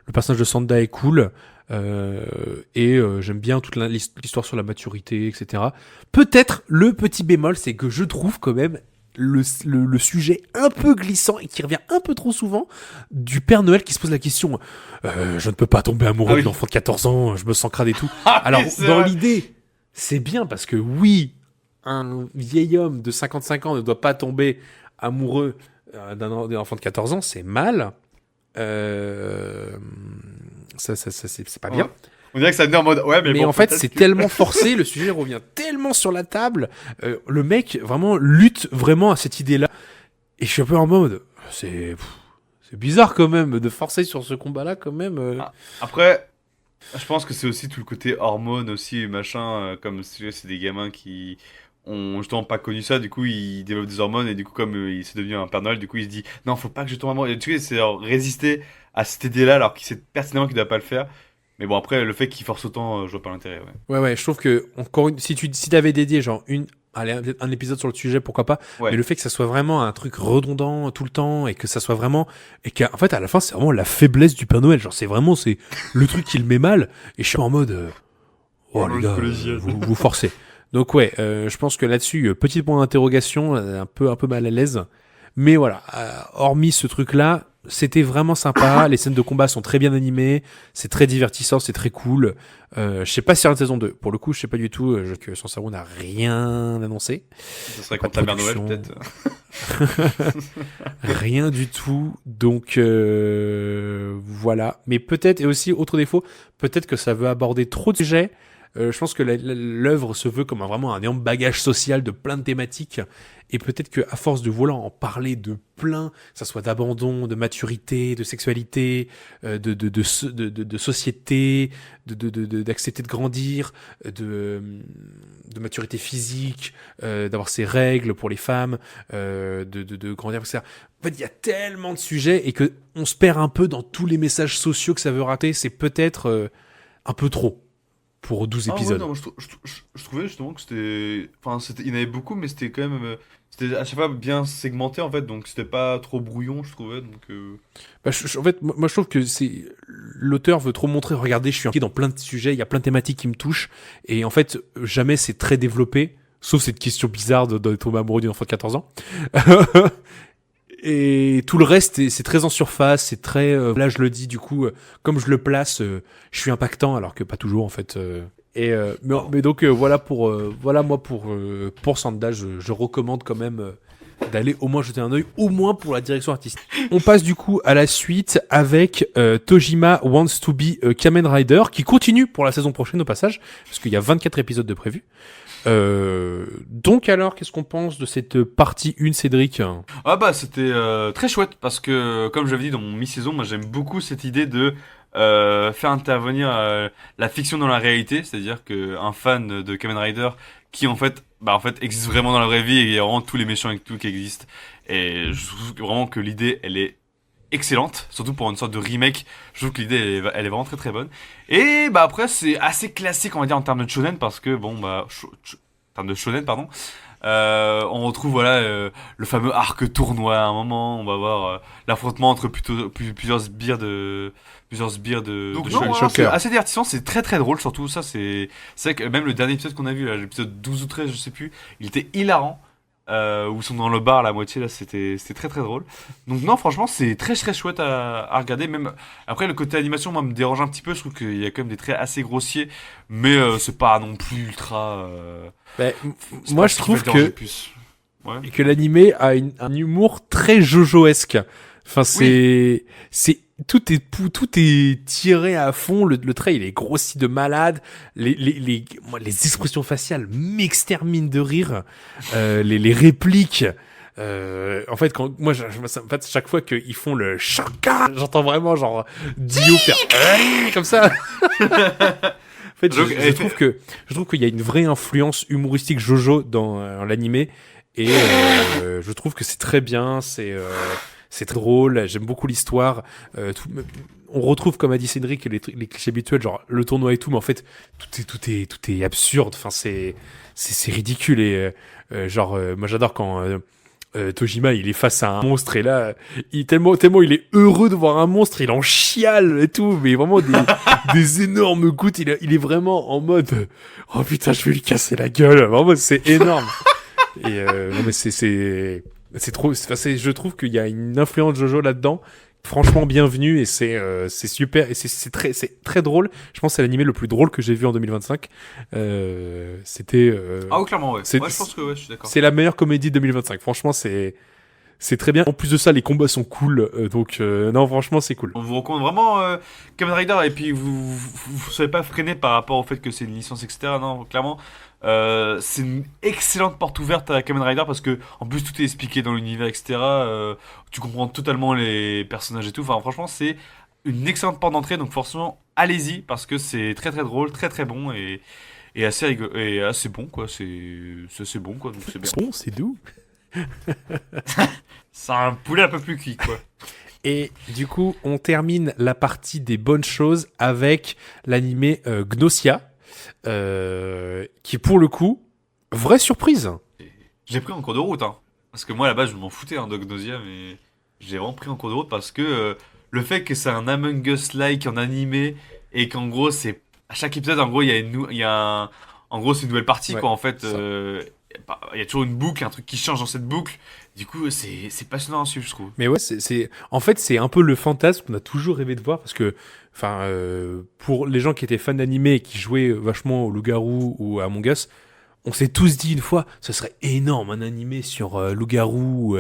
Le personnage de Sanda est cool. Et j'aime bien toute l'histoire sur la maturité, etc. Peut-être le petit bémol, c'est que je trouve quand même le sujet un peu glissant et qui revient un peu trop souvent, du Père Noël qui se pose la question je ne peux pas tomber amoureux d'une enfant de 14 ans, je me sens crade et tout. Alors, dans l'idée, c'est bien, parce que oui, un vieil homme de 55 ans ne doit pas tomber amoureux d'un enfant de 14 ans, c'est mal. C'est pas bien. On dirait que ça venait en mode mais bon, en fait c'est tellement forcé, le sujet revient tellement sur la table, le mec vraiment lutte vraiment à cette idée là, et je suis un peu en mode c'est bizarre quand même de forcer sur ce combat là quand même. Après, je pense que c'est aussi tout le côté hormones aussi, machin, comme c'est des gamins qui ont justement pas connu ça, du coup ils développent des hormones, et du coup comme il s'est devenu un Père Noël, du coup il se dit non, faut pas que je tombe amoureux, et tu sais, c'est résister à cette idée là alors qu'il sait pertinemment qu'il doit pas le faire. Mais bon, après, le fait qu'il force autant, je vois pas l'intérêt. Ouais, je trouve que si t'avais dédié genre un épisode sur le sujet, pourquoi pas. Ouais. Mais le fait que ça soit vraiment un truc redondant tout le temps, et que ça soit vraiment, et qu'en fait à la fin c'est vraiment la faiblesse du Père Noël, genre c'est le truc qui le met mal, et je suis en mode les gars, vous forcez. Donc ouais, je pense que là-dessus, petit point d'interrogation, un peu mal à l'aise. Mais voilà, hormis ce truc-là, c'était vraiment sympa. Les scènes de combat sont très bien animées, c'est très divertissant, c'est très cool. Je sais pas s'il y aura une saison 2. Pour le coup, je sais pas du tout. Que Sansaro n'a rien annoncé. Ce serait Pas contre de la mère Noël, production. peut-être. Rien du tout. Donc voilà. Mais peut-être, et aussi autre défaut, peut-être que ça veut aborder trop de sujets. Je pense que l'œuvre se veut comme vraiment un énorme bagage social de plein de thématiques. Et peut-être qu'à force de vouloir en parler de plein, que ça soit d'abandon, de maturité, de sexualité, de société, d'accepter de grandir, de maturité physique, d'avoir ses règles pour les femmes, de grandir, etc. En fait, il y a tellement de sujets et que on se perd un peu dans tous les messages sociaux que ça veut rater. C'est peut-être un peu trop pour 12 Ah ouais, épisodes. non, moi, je trouvais justement que c'était... Enfin, il y en avait beaucoup, mais c'était quand même... C'était à chaque fois bien segmenté, en fait, donc c'était pas trop brouillon, je trouvais, donc... Bah, en fait, moi je trouve que c'est l'auteur veut trop montrer. Regardez, je suis impliqué dans plein de sujets, il y a plein de thématiques qui me touchent, et en fait, jamais c'est très développé, sauf cette question bizarre de tomber amoureux d'une enfant de 14 ans. Et tout le reste, c'est très en surface, c'est très... là, je le dis, du coup, comme je le place, je suis impactant, alors que pas toujours, en fait. Mais donc, voilà, moi, pour Sanda, je recommande quand même d'aller au moins jeter un œil, au moins pour la direction artistique. On passe du coup à la suite avec Tojima Wants to be Kamen Rider, qui continue pour la saison prochaine au passage, parce qu'il y a 24 épisodes de prévus. Donc alors, qu'est-ce qu'on pense de cette partie 1, Cédric? Ah bah, c'était très chouette, parce que, comme j'avais dit dans mon mi-saison, moi j'aime beaucoup cette idée de faire intervenir la fiction dans la réalité, c'est-à-dire qu'un fan de Kamen Rider qui en fait existe vraiment dans la vraie vie et il y a vraiment tous les méchants et tout qui existent. Et je trouve vraiment que l'idée elle est excellente, surtout pour une sorte de remake. Je trouve que l'idée elle est vraiment très très bonne. Et bah après c'est assez classique on va dire en termes de shonen parce que bon bah en termes de shonen pardon. On retrouve voilà le fameux arc tournoi à un moment. On va voir l'affrontement entre plusieurs sbires de Donc, de non, Shonen voilà, C'est c'est assez divertissant, c'est très très drôle surtout ça c'est vrai que même le dernier épisode qu'on a vu là, l'épisode 12 ou 13 je sais plus, il était hilarant. Où ils sont dans le bar à la moitié là c'était très très drôle. Donc non franchement c'est très très chouette à regarder même après le côté animation moi me dérange un petit peu, je trouve qu'il y a quand même des traits assez grossiers mais c'est pas non plus ultra Bah, c'est moi, pas je ce qui va trouve te déranger que plus. Ouais. l'animé a un humour très Jojo-esque. Enfin, Oui. tout est tiré à fond. Le trait, il est grossi de malade. Moi, les expressions faciales m'exterminent de rire. Les répliques. En fait, quand moi, en fait, chaque fois qu'ils font le chaka, j'entends vraiment genre Dio faire comme ça. En fait, je trouve qu'il y a une vraie influence humoristique Jojo dans l'animé et je trouve que c'est très bien, c'est très drôle, j'aime beaucoup l'histoire. On retrouve, comme a dit Cédric, les clichés habituels, genre le tournoi et tout, mais en fait tout est absurde. Enfin, c'est ridicule et moi j'adore quand Tojima il est face à un monstre et là tellement il est heureux de voir un monstre, il en chiale et tout, mais vraiment des énormes gouttes, il est vraiment en mode oh putain je vais lui casser la gueule, vraiment c'est énorme. Et non mais c'est trop, je trouve qu'il y a une influence Jojo là-dedans, franchement bienvenue et c'est super et c'est très drôle. Je pense que c'est l'animé le plus drôle que j'ai vu en 2025. C'était Ah oui, clairement, ouais. c'est Ouais, je pense que ouais, je suis d'accord. c'est la meilleure comédie de 2025. Franchement, c'est très bien. En plus de ça, les combats sont cool. Donc non, franchement, c'est cool. On vous recommande vraiment Kamen Rider et puis vous savez pas freiner par rapport au fait que c'est une licence, etc. Non, clairement, c'est une excellente porte ouverte à Kamen Rider parce que en plus tout est expliqué dans l'univers, etc. Tu comprends totalement les personnages et tout. Enfin, franchement, c'est une excellente porte d'entrée. Donc forcément, allez-y parce que c'est très très drôle, très très bon et assez et assez bon quoi. C'est assez bon quoi. Donc c'est bien. Bon, c'est doux. C'est un poulet un peu plus cuit quoi. Et du coup, on termine la partie des bonnes choses avec l'animé Gnosia, qui pour le coup, vraie surprise. J'ai pris en cours de route, hein. Parce que moi, là-bas, je m'en foutais, hein, d'Ognosia, mais j'ai vraiment pris en cours de route parce que le fait que c'est un Among Us-like en animé et qu'en gros, c'est. À chaque épisode, en gros, il y a il y a en gros, c'est une nouvelle partie, Ouais, quoi. En fait, ça. il y a toujours une boucle, un truc qui change dans cette boucle. Du coup, c'est passionnant à suivre, je trouve. Mais ouais, en fait, c'est un peu le fantasme qu'on a toujours rêvé de voir parce que, enfin, pour les gens qui étaient fans d'animé et qui jouaient vachement au Loup-garou ou à Among Us, on s'est tous dit une fois, ce serait énorme un animé sur Loup-garou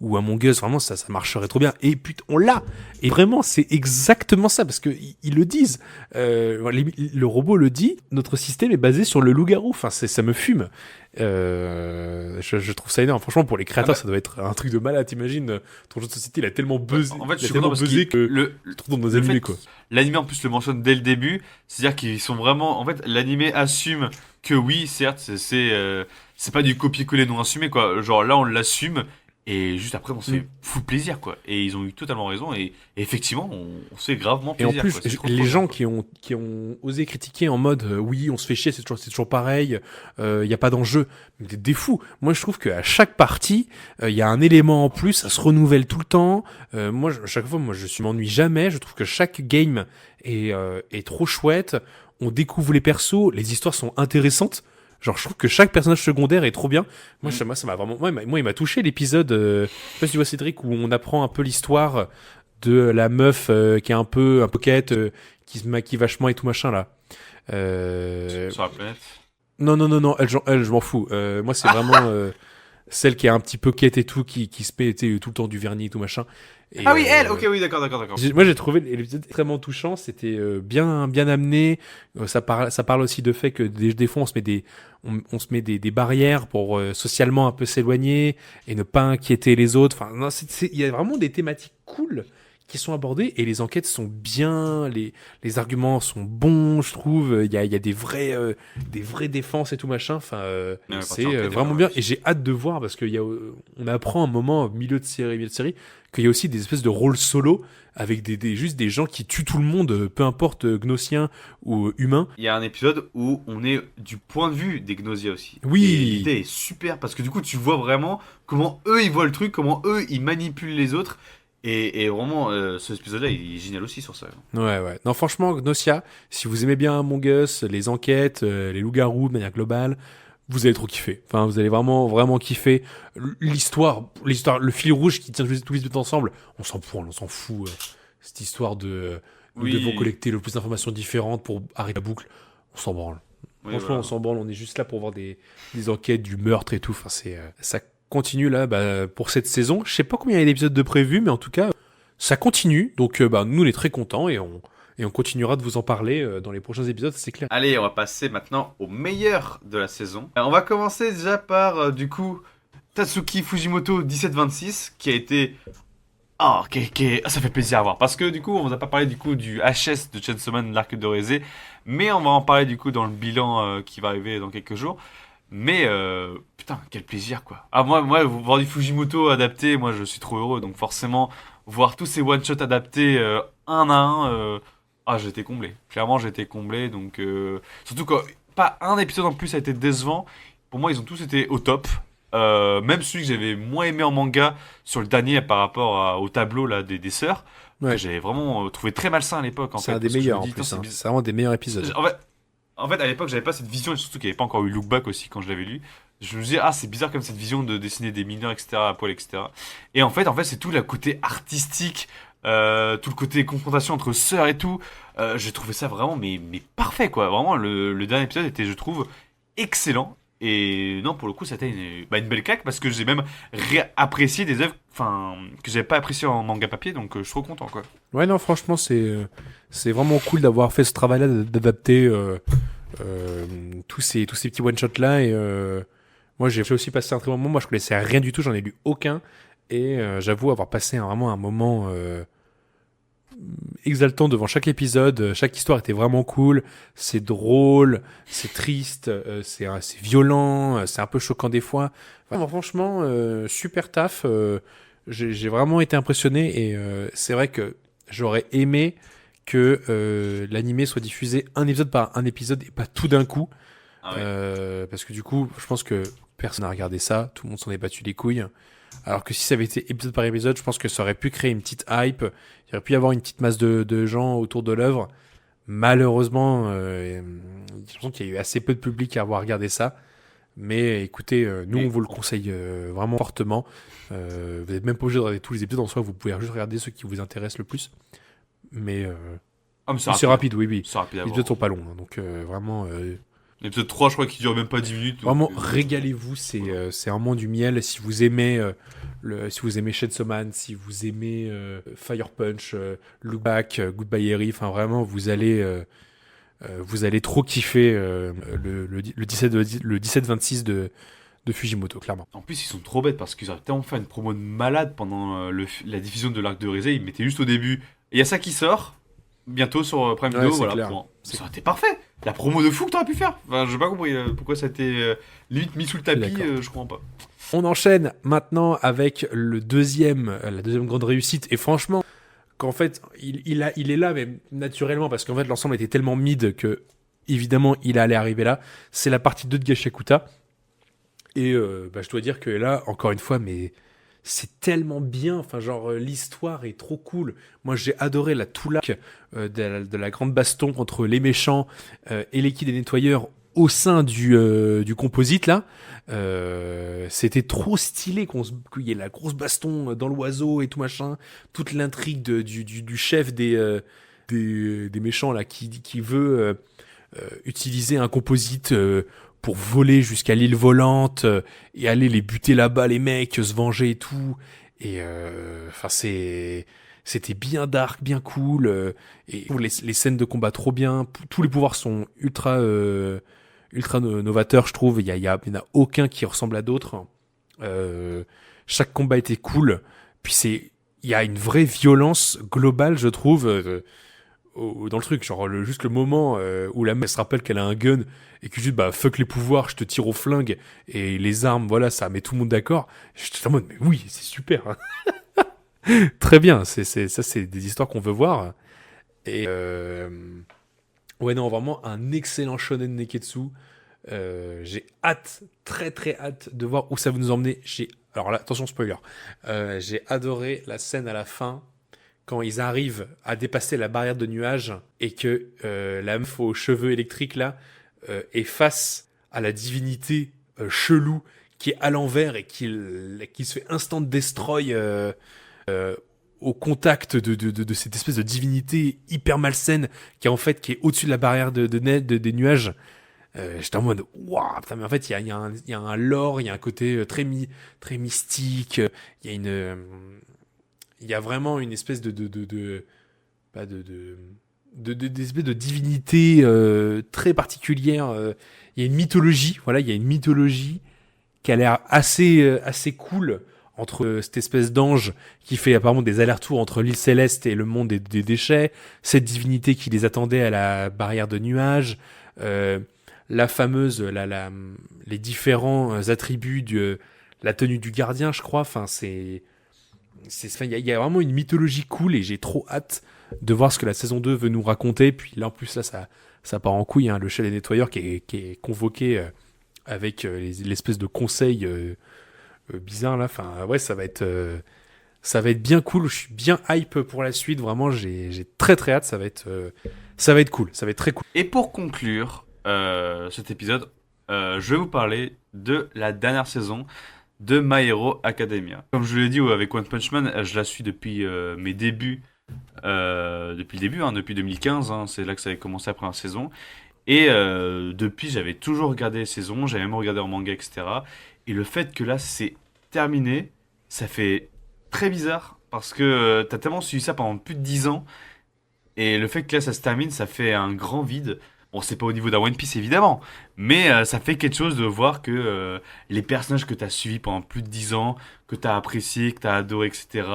ou Among Us, vraiment ça marcherait trop bien. Et putain, on l'a. Et vraiment, c'est exactement ça parce que ils le disent. Le robot le dit. Notre système est basé sur le Loup-garou. Enfin, ça me fume. Je trouve ça énorme. Franchement, pour les créateurs, ça doit être un truc de malade. T'imagines, ton jeu de société, il a tellement buzzé, En fait, je il a suis tellement content parce buzzé que que tu trouves dans nos animés quoi. l'animé en plus le mentionne dès le début, c'est-à-dire qu'ils sont vraiment. En fait, l'animé assume que oui, certes, c'est pas du copier-coller non assumé quoi. Genre là, on l'assume et juste après, on se fait fou plaisir quoi. Et ils ont eu totalement raison et effectivement, on se fait gravement Et en plaisir. plus, Quoi. C'est trop, les trop bien, gens quoi. qui ont osé critiquer en mode oui, on se fait chier, c'est toujours pareil, il y a pas d'enjeu, mais des fous. Moi, je trouve qu'à chaque partie, il y a un élément en plus, ça se renouvelle tout le temps. Chaque fois, moi, je m'ennuie jamais. Je trouve que chaque game est trop chouette. On découvre les persos, les histoires sont intéressantes. Genre, je trouve que chaque personnage secondaire est trop bien. Mm. Moi, ça m'a vraiment, moi, il m'a touché l'épisode, je sais pas si tu vois Cédric, où on apprend un peu l'histoire de la meuf qui est un peu un pocket, qui se maquille vachement et tout machin là. Sur la planète. Non, elle je m'en fous. Moi, c'est vraiment celle qui est un petit pocket et tout, qui se met tout le temps du vernis et tout machin. Et, Ah oui, elle. Ok, oui, d'accord. moi, j'ai trouvé l'épisode extrêmement touchant. C'était bien amené. Ça parle aussi de fait que des fois, on se met des barrières pour socialement un peu s'éloigner et ne pas inquiéter les autres. Enfin, non, il y a vraiment des thématiques cool qui sont abordées et les enquêtes sont bien, les arguments sont bons, je trouve. Il y a des vraies défenses et tout machin. Enfin, Mais quand c'est tu enquêtes, vraiment voilà, bien. Et j'ai hâte de voir parce on apprend un moment au milieu de série, qu'il y a aussi des espèces de rôles solo avec juste des gens qui tuent tout le monde, peu importe gnossien ou humain. Il y a un épisode où on est du point de vue des Gnosia aussi. Oui. Et l'idée est super parce que du coup, tu vois vraiment comment eux ils voient le truc, comment eux ils manipulent les autres. Et vraiment, cet épisode-là, il est génial aussi sur ça. Ouais. Non, franchement, Gnosia, si vous aimez bien Among Us, les enquêtes, les loups-garous de manière globale, vous allez trop kiffer. Enfin, vous allez vraiment kiffer. L'histoire, le fil rouge qui tient tous les deux ensemble, on s'en fout. Cette histoire de nous Oui, devons collecter le plus d'informations différentes pour arrêter la boucle, on s'en branle. oui, Franchement, voilà. on s'en branle. On est juste là pour voir des enquêtes, du meurtre et tout. Enfin, ça continue là pour cette saison. Je sais pas combien il y a d'épisodes de prévus, mais en tout cas, ça continue. Donc, nous, on est très contents et on continuera de vous en parler dans les prochains épisodes, c'est clair. Allez, on va passer maintenant au meilleur de la saison. On va commencer déjà par, du coup, Tatsuki Fujimoto 1726, qui a été... Ah, ça fait plaisir à voir. Parce que du coup, on vous a pas parlé du coup du HS de Chainsaw Man, l'arc de Rézé, mais on va en parler du coup dans le bilan qui va arriver dans quelques jours. Mais putain, quel plaisir quoi. Ah moi, voir du Fujimoto adapté, moi je suis trop heureux. Donc forcément, voir tous ces one-shots adaptés un à un, ah j'étais comblé. Clairement, j'étais comblé. Donc surtout quand pas un épisode en plus a été décevant. Pour moi, ils ont tous été au top. Même celui que j'avais moins aimé en manga sur le dernier par rapport au tableau là des sœurs, que Ouais. j'avais vraiment trouvé très malsain à l'époque en C'est fait. un des Parce que je me meilleurs en dis, plus. putain, Hein. C'est vraiment des meilleurs épisodes. en fait, à l'époque, j'avais pas cette vision, et surtout qu'il n'y avait pas encore eu Look Back aussi quand je l'avais lu. Je me disais, ah, c'est bizarre comme cette vision de dessiner des mineurs, etc., à poil, etc. Et en fait, c'est tout le côté artistique, tout le côté confrontation entre sœurs et tout. J'ai trouvé ça vraiment, mais parfait, quoi. Vraiment, le dernier épisode était, je trouve, excellent. Et non, pour le coup, c'était une belle claque parce que j'ai même apprécié des œuvres que j'avais pas appréciées en manga papier, donc je suis trop content, quoi. Ouais, non, franchement, c'est vraiment cool d'avoir fait ce travail-là, d'adapter tous ces petits one-shots là. Et moi, j'ai aussi passé un très bon moment. Moi, je connaissais rien du tout, j'en ai lu aucun. Et j'avoue avoir passé vraiment un moment exaltant devant chaque épisode. Chaque histoire était vraiment cool. C'est drôle, c'est triste, c'est violent, c'est un peu choquant des fois. Vraiment, franchement, super taf. J'ai vraiment été impressionné et c'est vrai que j'aurais aimé que l'animé soit diffusé un épisode par un épisode et pas tout d'un coup. Ah ouais. Parce que du coup, je pense que personne n'a regardé ça, tout le monde s'en est battu les couilles. Alors que si ça avait été épisode par épisode, je pense que ça aurait pu créer une petite hype, il y aurait pu y avoir une petite masse de gens autour de l'œuvre. Malheureusement, j'ai l'impression qu'il y a eu assez peu de public à avoir regardé ça. Mais écoutez, nous Mais on vous le conseille vraiment fortement. Vous n'êtes même pas obligé de regarder tous les épisodes en soi, vous pouvez juste regarder ceux qui vous intéressent le plus. Mais mais c'est rapide, oui, oui. C'est rapide à Les voir. épisodes sont pas longs, hein, donc vraiment, L'épisode 3, je crois qu'il dure même pas 10 minutes. Donc, vraiment régalez-vous. C'est vraiment du miel. Si vous aimez si vous aimez Chainsaw Man, si vous aimez Fire Punch, Look Back, Goodbye Eri, enfin vraiment vous allez trop kiffer le 17-26 de Fujimoto, clairement. En plus, ils sont trop bêtes parce qu'ils auraient tellement fait une promo de malade pendant la diffusion de l'arc de Rizé. Ils mettaient juste au début. Et il y a ça qui sort bientôt sur Prime Ouais, Video. c'est Voilà, clair. point. Ça aurait été parfait. La promo de fou que t'aurais pu faire. Enfin, j'ai pas compris pourquoi ça a été limite mis sous le tapis. D'accord. Je comprends pas. On enchaîne maintenant avec la deuxième grande réussite. Et franchement, qu'en fait, il est là, mais naturellement, parce qu'en fait, l'ensemble était tellement mid que, évidemment, il allait arriver là. C'est la partie 2 de Gashakuta. Et je dois dire que là, encore une fois, mais c'est tellement bien. Enfin, genre, l'histoire est trop cool. Moi, j'ai adoré la toulac de la grande baston entre les méchants et l'équipe des nettoyeurs au sein du composite, là. C'était trop stylé qu'il y ait la grosse baston dans l'oiseau et tout machin. Toute l'intrigue du chef des méchants, là, qui veut utiliser un composite pour voler jusqu'à l'île volante et aller les buter là-bas, les mecs, se venger et tout. Et enfin, c'était bien dark, bien cool. Et les scènes de combat trop bien. Tous les pouvoirs sont ultra novateurs, je trouve. Il y en a aucun qui ressemble à d'autres. Chaque combat était cool. Puis il y a une vraie violence globale, je trouve. Dans le truc, genre juste le moment où la meuf se rappelle qu'elle a un gun et que juste fuck les pouvoirs, je te tire au flingue et les armes, voilà, ça met tout le monde d'accord. J'étais en mode mais oui, c'est super, hein. Très bien, ça c'est des histoires qu'on veut voir. Et ouais non, vraiment un excellent shonen neketsu. J'ai hâte, très très hâte de voir où ça va nous emmener. Alors là, attention spoiler, j'ai adoré la scène à la fin quand ils arrivent à dépasser la barrière de nuages et que la meuf aux cheveux électriques là est face à la divinité chelou qui est à l'envers et qui se fait instant destroy au contact de cette espèce de divinité hyper malsaine qui est au-dessus de la barrière des nuages. J'étais en mode waouh, putain, mais en fait il y a un lore, il y a un côté très mystique, il y a vraiment une espèce d'espèce de divinité très particulière. Il y a une mythologie, voilà, il y a une mythologie qui a l'air assez cool entre cette espèce d'ange qui fait apparemment des allers-retours entre l'île céleste et le monde des déchets, cette divinité qui les attendait à la barrière de nuages, la fameuse, les différents attributs de la tenue du gardien, je crois. Enfin, il y a vraiment une mythologie cool et j'ai trop hâte de voir ce que la saison 2 veut nous raconter. Puis là, en plus, là, ça part en couille, hein, le chef des nettoyeurs qui est convoqué avec l'espèce de conseil bizarre là. Enfin, ouais, ça va être bien cool. Je suis bien hype pour la suite. Vraiment, j'ai très très hâte. Ça va être cool. Ça va être très cool. Et pour conclure cet épisode, je vais vous parler de la dernière saison de My Hero Academia. Comme je l'ai dit avec One Punch Man, je la suis depuis mes débuts, depuis le début, hein, depuis 2015, hein, c'est là que ça avait commencé la première saison. Et depuis, j'avais toujours regardé les saisons, j'avais même regardé en manga, etc. Et le fait que là, c'est terminé, ça fait très bizarre, parce que t'as tellement suivi ça pendant plus de 10 ans, et le fait que là, ça se termine, ça fait un grand vide. Bon, c'est pas au niveau d'un One Piece, évidemment, mais ça fait quelque chose de voir que les personnages que t'as suivis pendant plus de 10 ans, que t'as apprécié, que t'as adoré, etc.,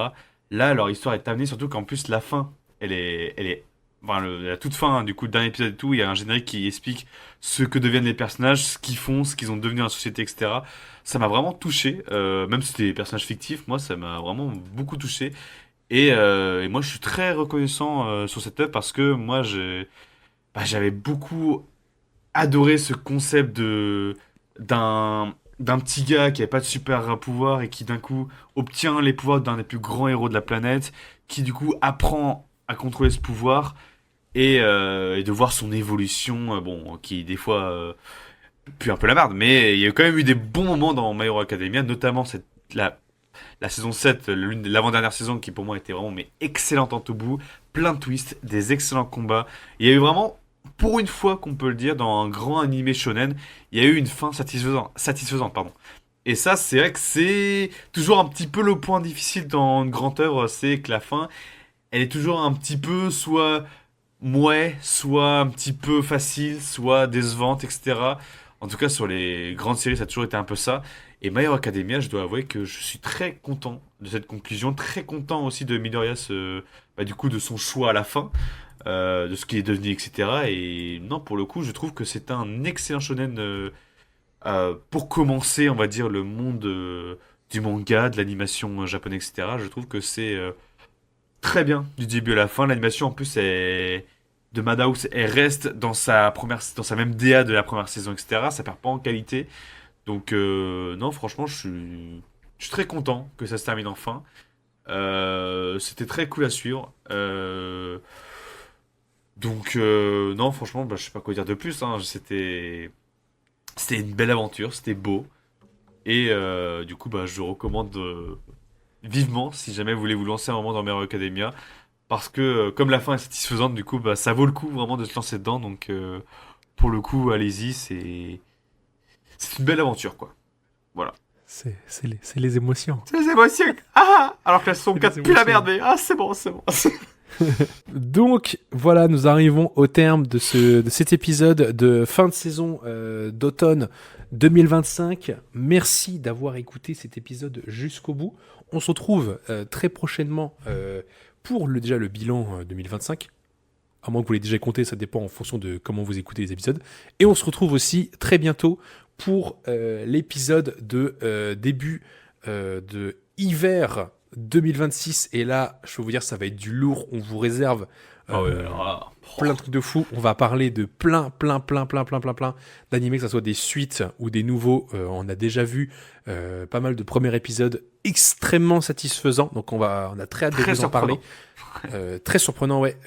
là, leur histoire est terminée, surtout qu'en plus, la fin, elle est enfin, la toute fin, hein, du coup, le dernier épisode et tout, il y a un générique qui explique ce que deviennent les personnages, ce qu'ils font, ce qu'ils ont devenu dans la société, etc. Ça m'a vraiment touché, même si c'était des personnages fictifs, moi, ça m'a vraiment beaucoup touché. Et moi, je suis très reconnaissant sur cette œuvre parce que moi, j'avais beaucoup adoré ce concept d'un petit gars qui avait pas de super pouvoir et qui d'un coup obtient les pouvoirs d'un des plus grands héros de la planète, qui du coup apprend à contrôler ce pouvoir et de voir son évolution, bon, qui des fois puis un peu la merde, mais il y a quand même eu des bons moments dans My Hero Academia, notamment la saison 7, l'avant-dernière saison qui pour moi était vraiment mais excellente en tout bout, plein de twists, des excellents combats. Il y a eu vraiment, pour une fois qu'on peut le dire, dans un grand animé shonen, il y a eu une fin satisfaisante, pardon. Et ça, c'est vrai que c'est toujours un petit peu le point difficile dans une grande œuvre, c'est que la fin, elle est toujours un petit peu soit mouais, soit un petit peu facile, soit décevante, etc. En tout cas, sur les grandes séries, ça a toujours été un peu ça. Et My Hero Academia, je dois avouer que je suis très content de cette conclusion, très content aussi de Midoriya, du coup, de son choix à la fin, de ce qu'il est devenu, etc. Et non, pour le coup, je trouve que c'est un excellent shonen pour commencer, on va dire, le monde du manga, de l'animation japonaise, etc. Je trouve que c'est très bien du début à la fin. L'animation, en plus, de Madhouse, elle reste dans sa même DA de la première saison, etc. Ça perd pas en qualité. Donc, non, franchement, je suis très content que ça se termine enfin. C'était très cool à suivre. Non, franchement, je sais pas quoi dire de plus, hein. C'était une belle aventure, c'était beau. Et du coup, je recommande vivement, si jamais vous voulez vous lancer un moment dans My Hero Academia. Parce que, comme la fin est satisfaisante, du coup, ça vaut le coup vraiment de se lancer dedans. Donc, pour le coup, allez-y, c'est une belle aventure, quoi. Voilà. C'est les émotions. C'est les émotions. Ah, alors que la saison C'est 4 les pue la émotions. merde, mais c'est bon, c'est bon. Donc voilà, nous arrivons au terme de cet épisode de fin de saison d'automne 2025. Merci d'avoir écouté cet épisode jusqu'au bout. On se retrouve très prochainement pour déjà le bilan 2025. À moins que vous l'ayez déjà compté, ça dépend en fonction de comment vous écoutez les épisodes. Et on se retrouve aussi très bientôt pour l'épisode de début de hiver 2026. Et là, je peux vous dire, ça va être du lourd. On vous réserve Ah ouais, alors là. plein de trucs de fou. On va parler de plein d'animés, que ce soit des suites ou des nouveaux. On a déjà vu pas mal de premiers épisodes extrêmement satisfaisants. Donc on a très hâte de Très vous en parler. surprenant. Très surprenant, ouais.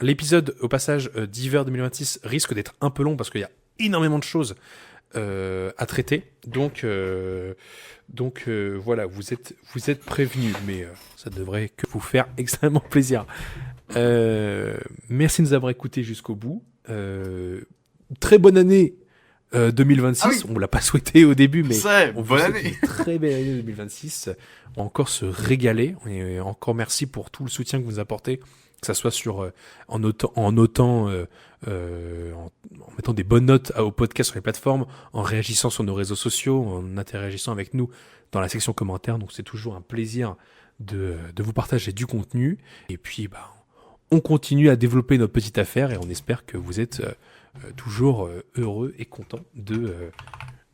L'épisode, au passage, d'hiver 2026 risque d'être un peu long parce qu'il y a énormément de choses à traiter. Donc voilà, vous êtes prévenus, mais ça devrait que vous faire extrêmement plaisir. Merci de nous avoir écoutés jusqu'au bout. Très bonne année 2026. Ah oui. On ne l'a pas souhaité au début, mais C'est on vous bonne souhaite année. une très belle année 2026. On va encore se régaler. Et encore merci pour tout le soutien que vous nous apportez, que ça soit en mettant des bonnes notes au podcast sur les plateformes, en réagissant sur nos réseaux sociaux, en interagissant avec nous dans la section commentaires. Donc c'est toujours un plaisir de vous partager du contenu. Et puis on continue à développer notre petite affaire et on espère que vous êtes toujours heureux et contents de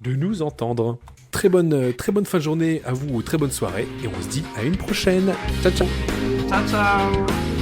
nous entendre. Très bonne fin de journée à vous, très bonne soirée et on se dit à une prochaine. Ciao ciao. Ciao, ciao.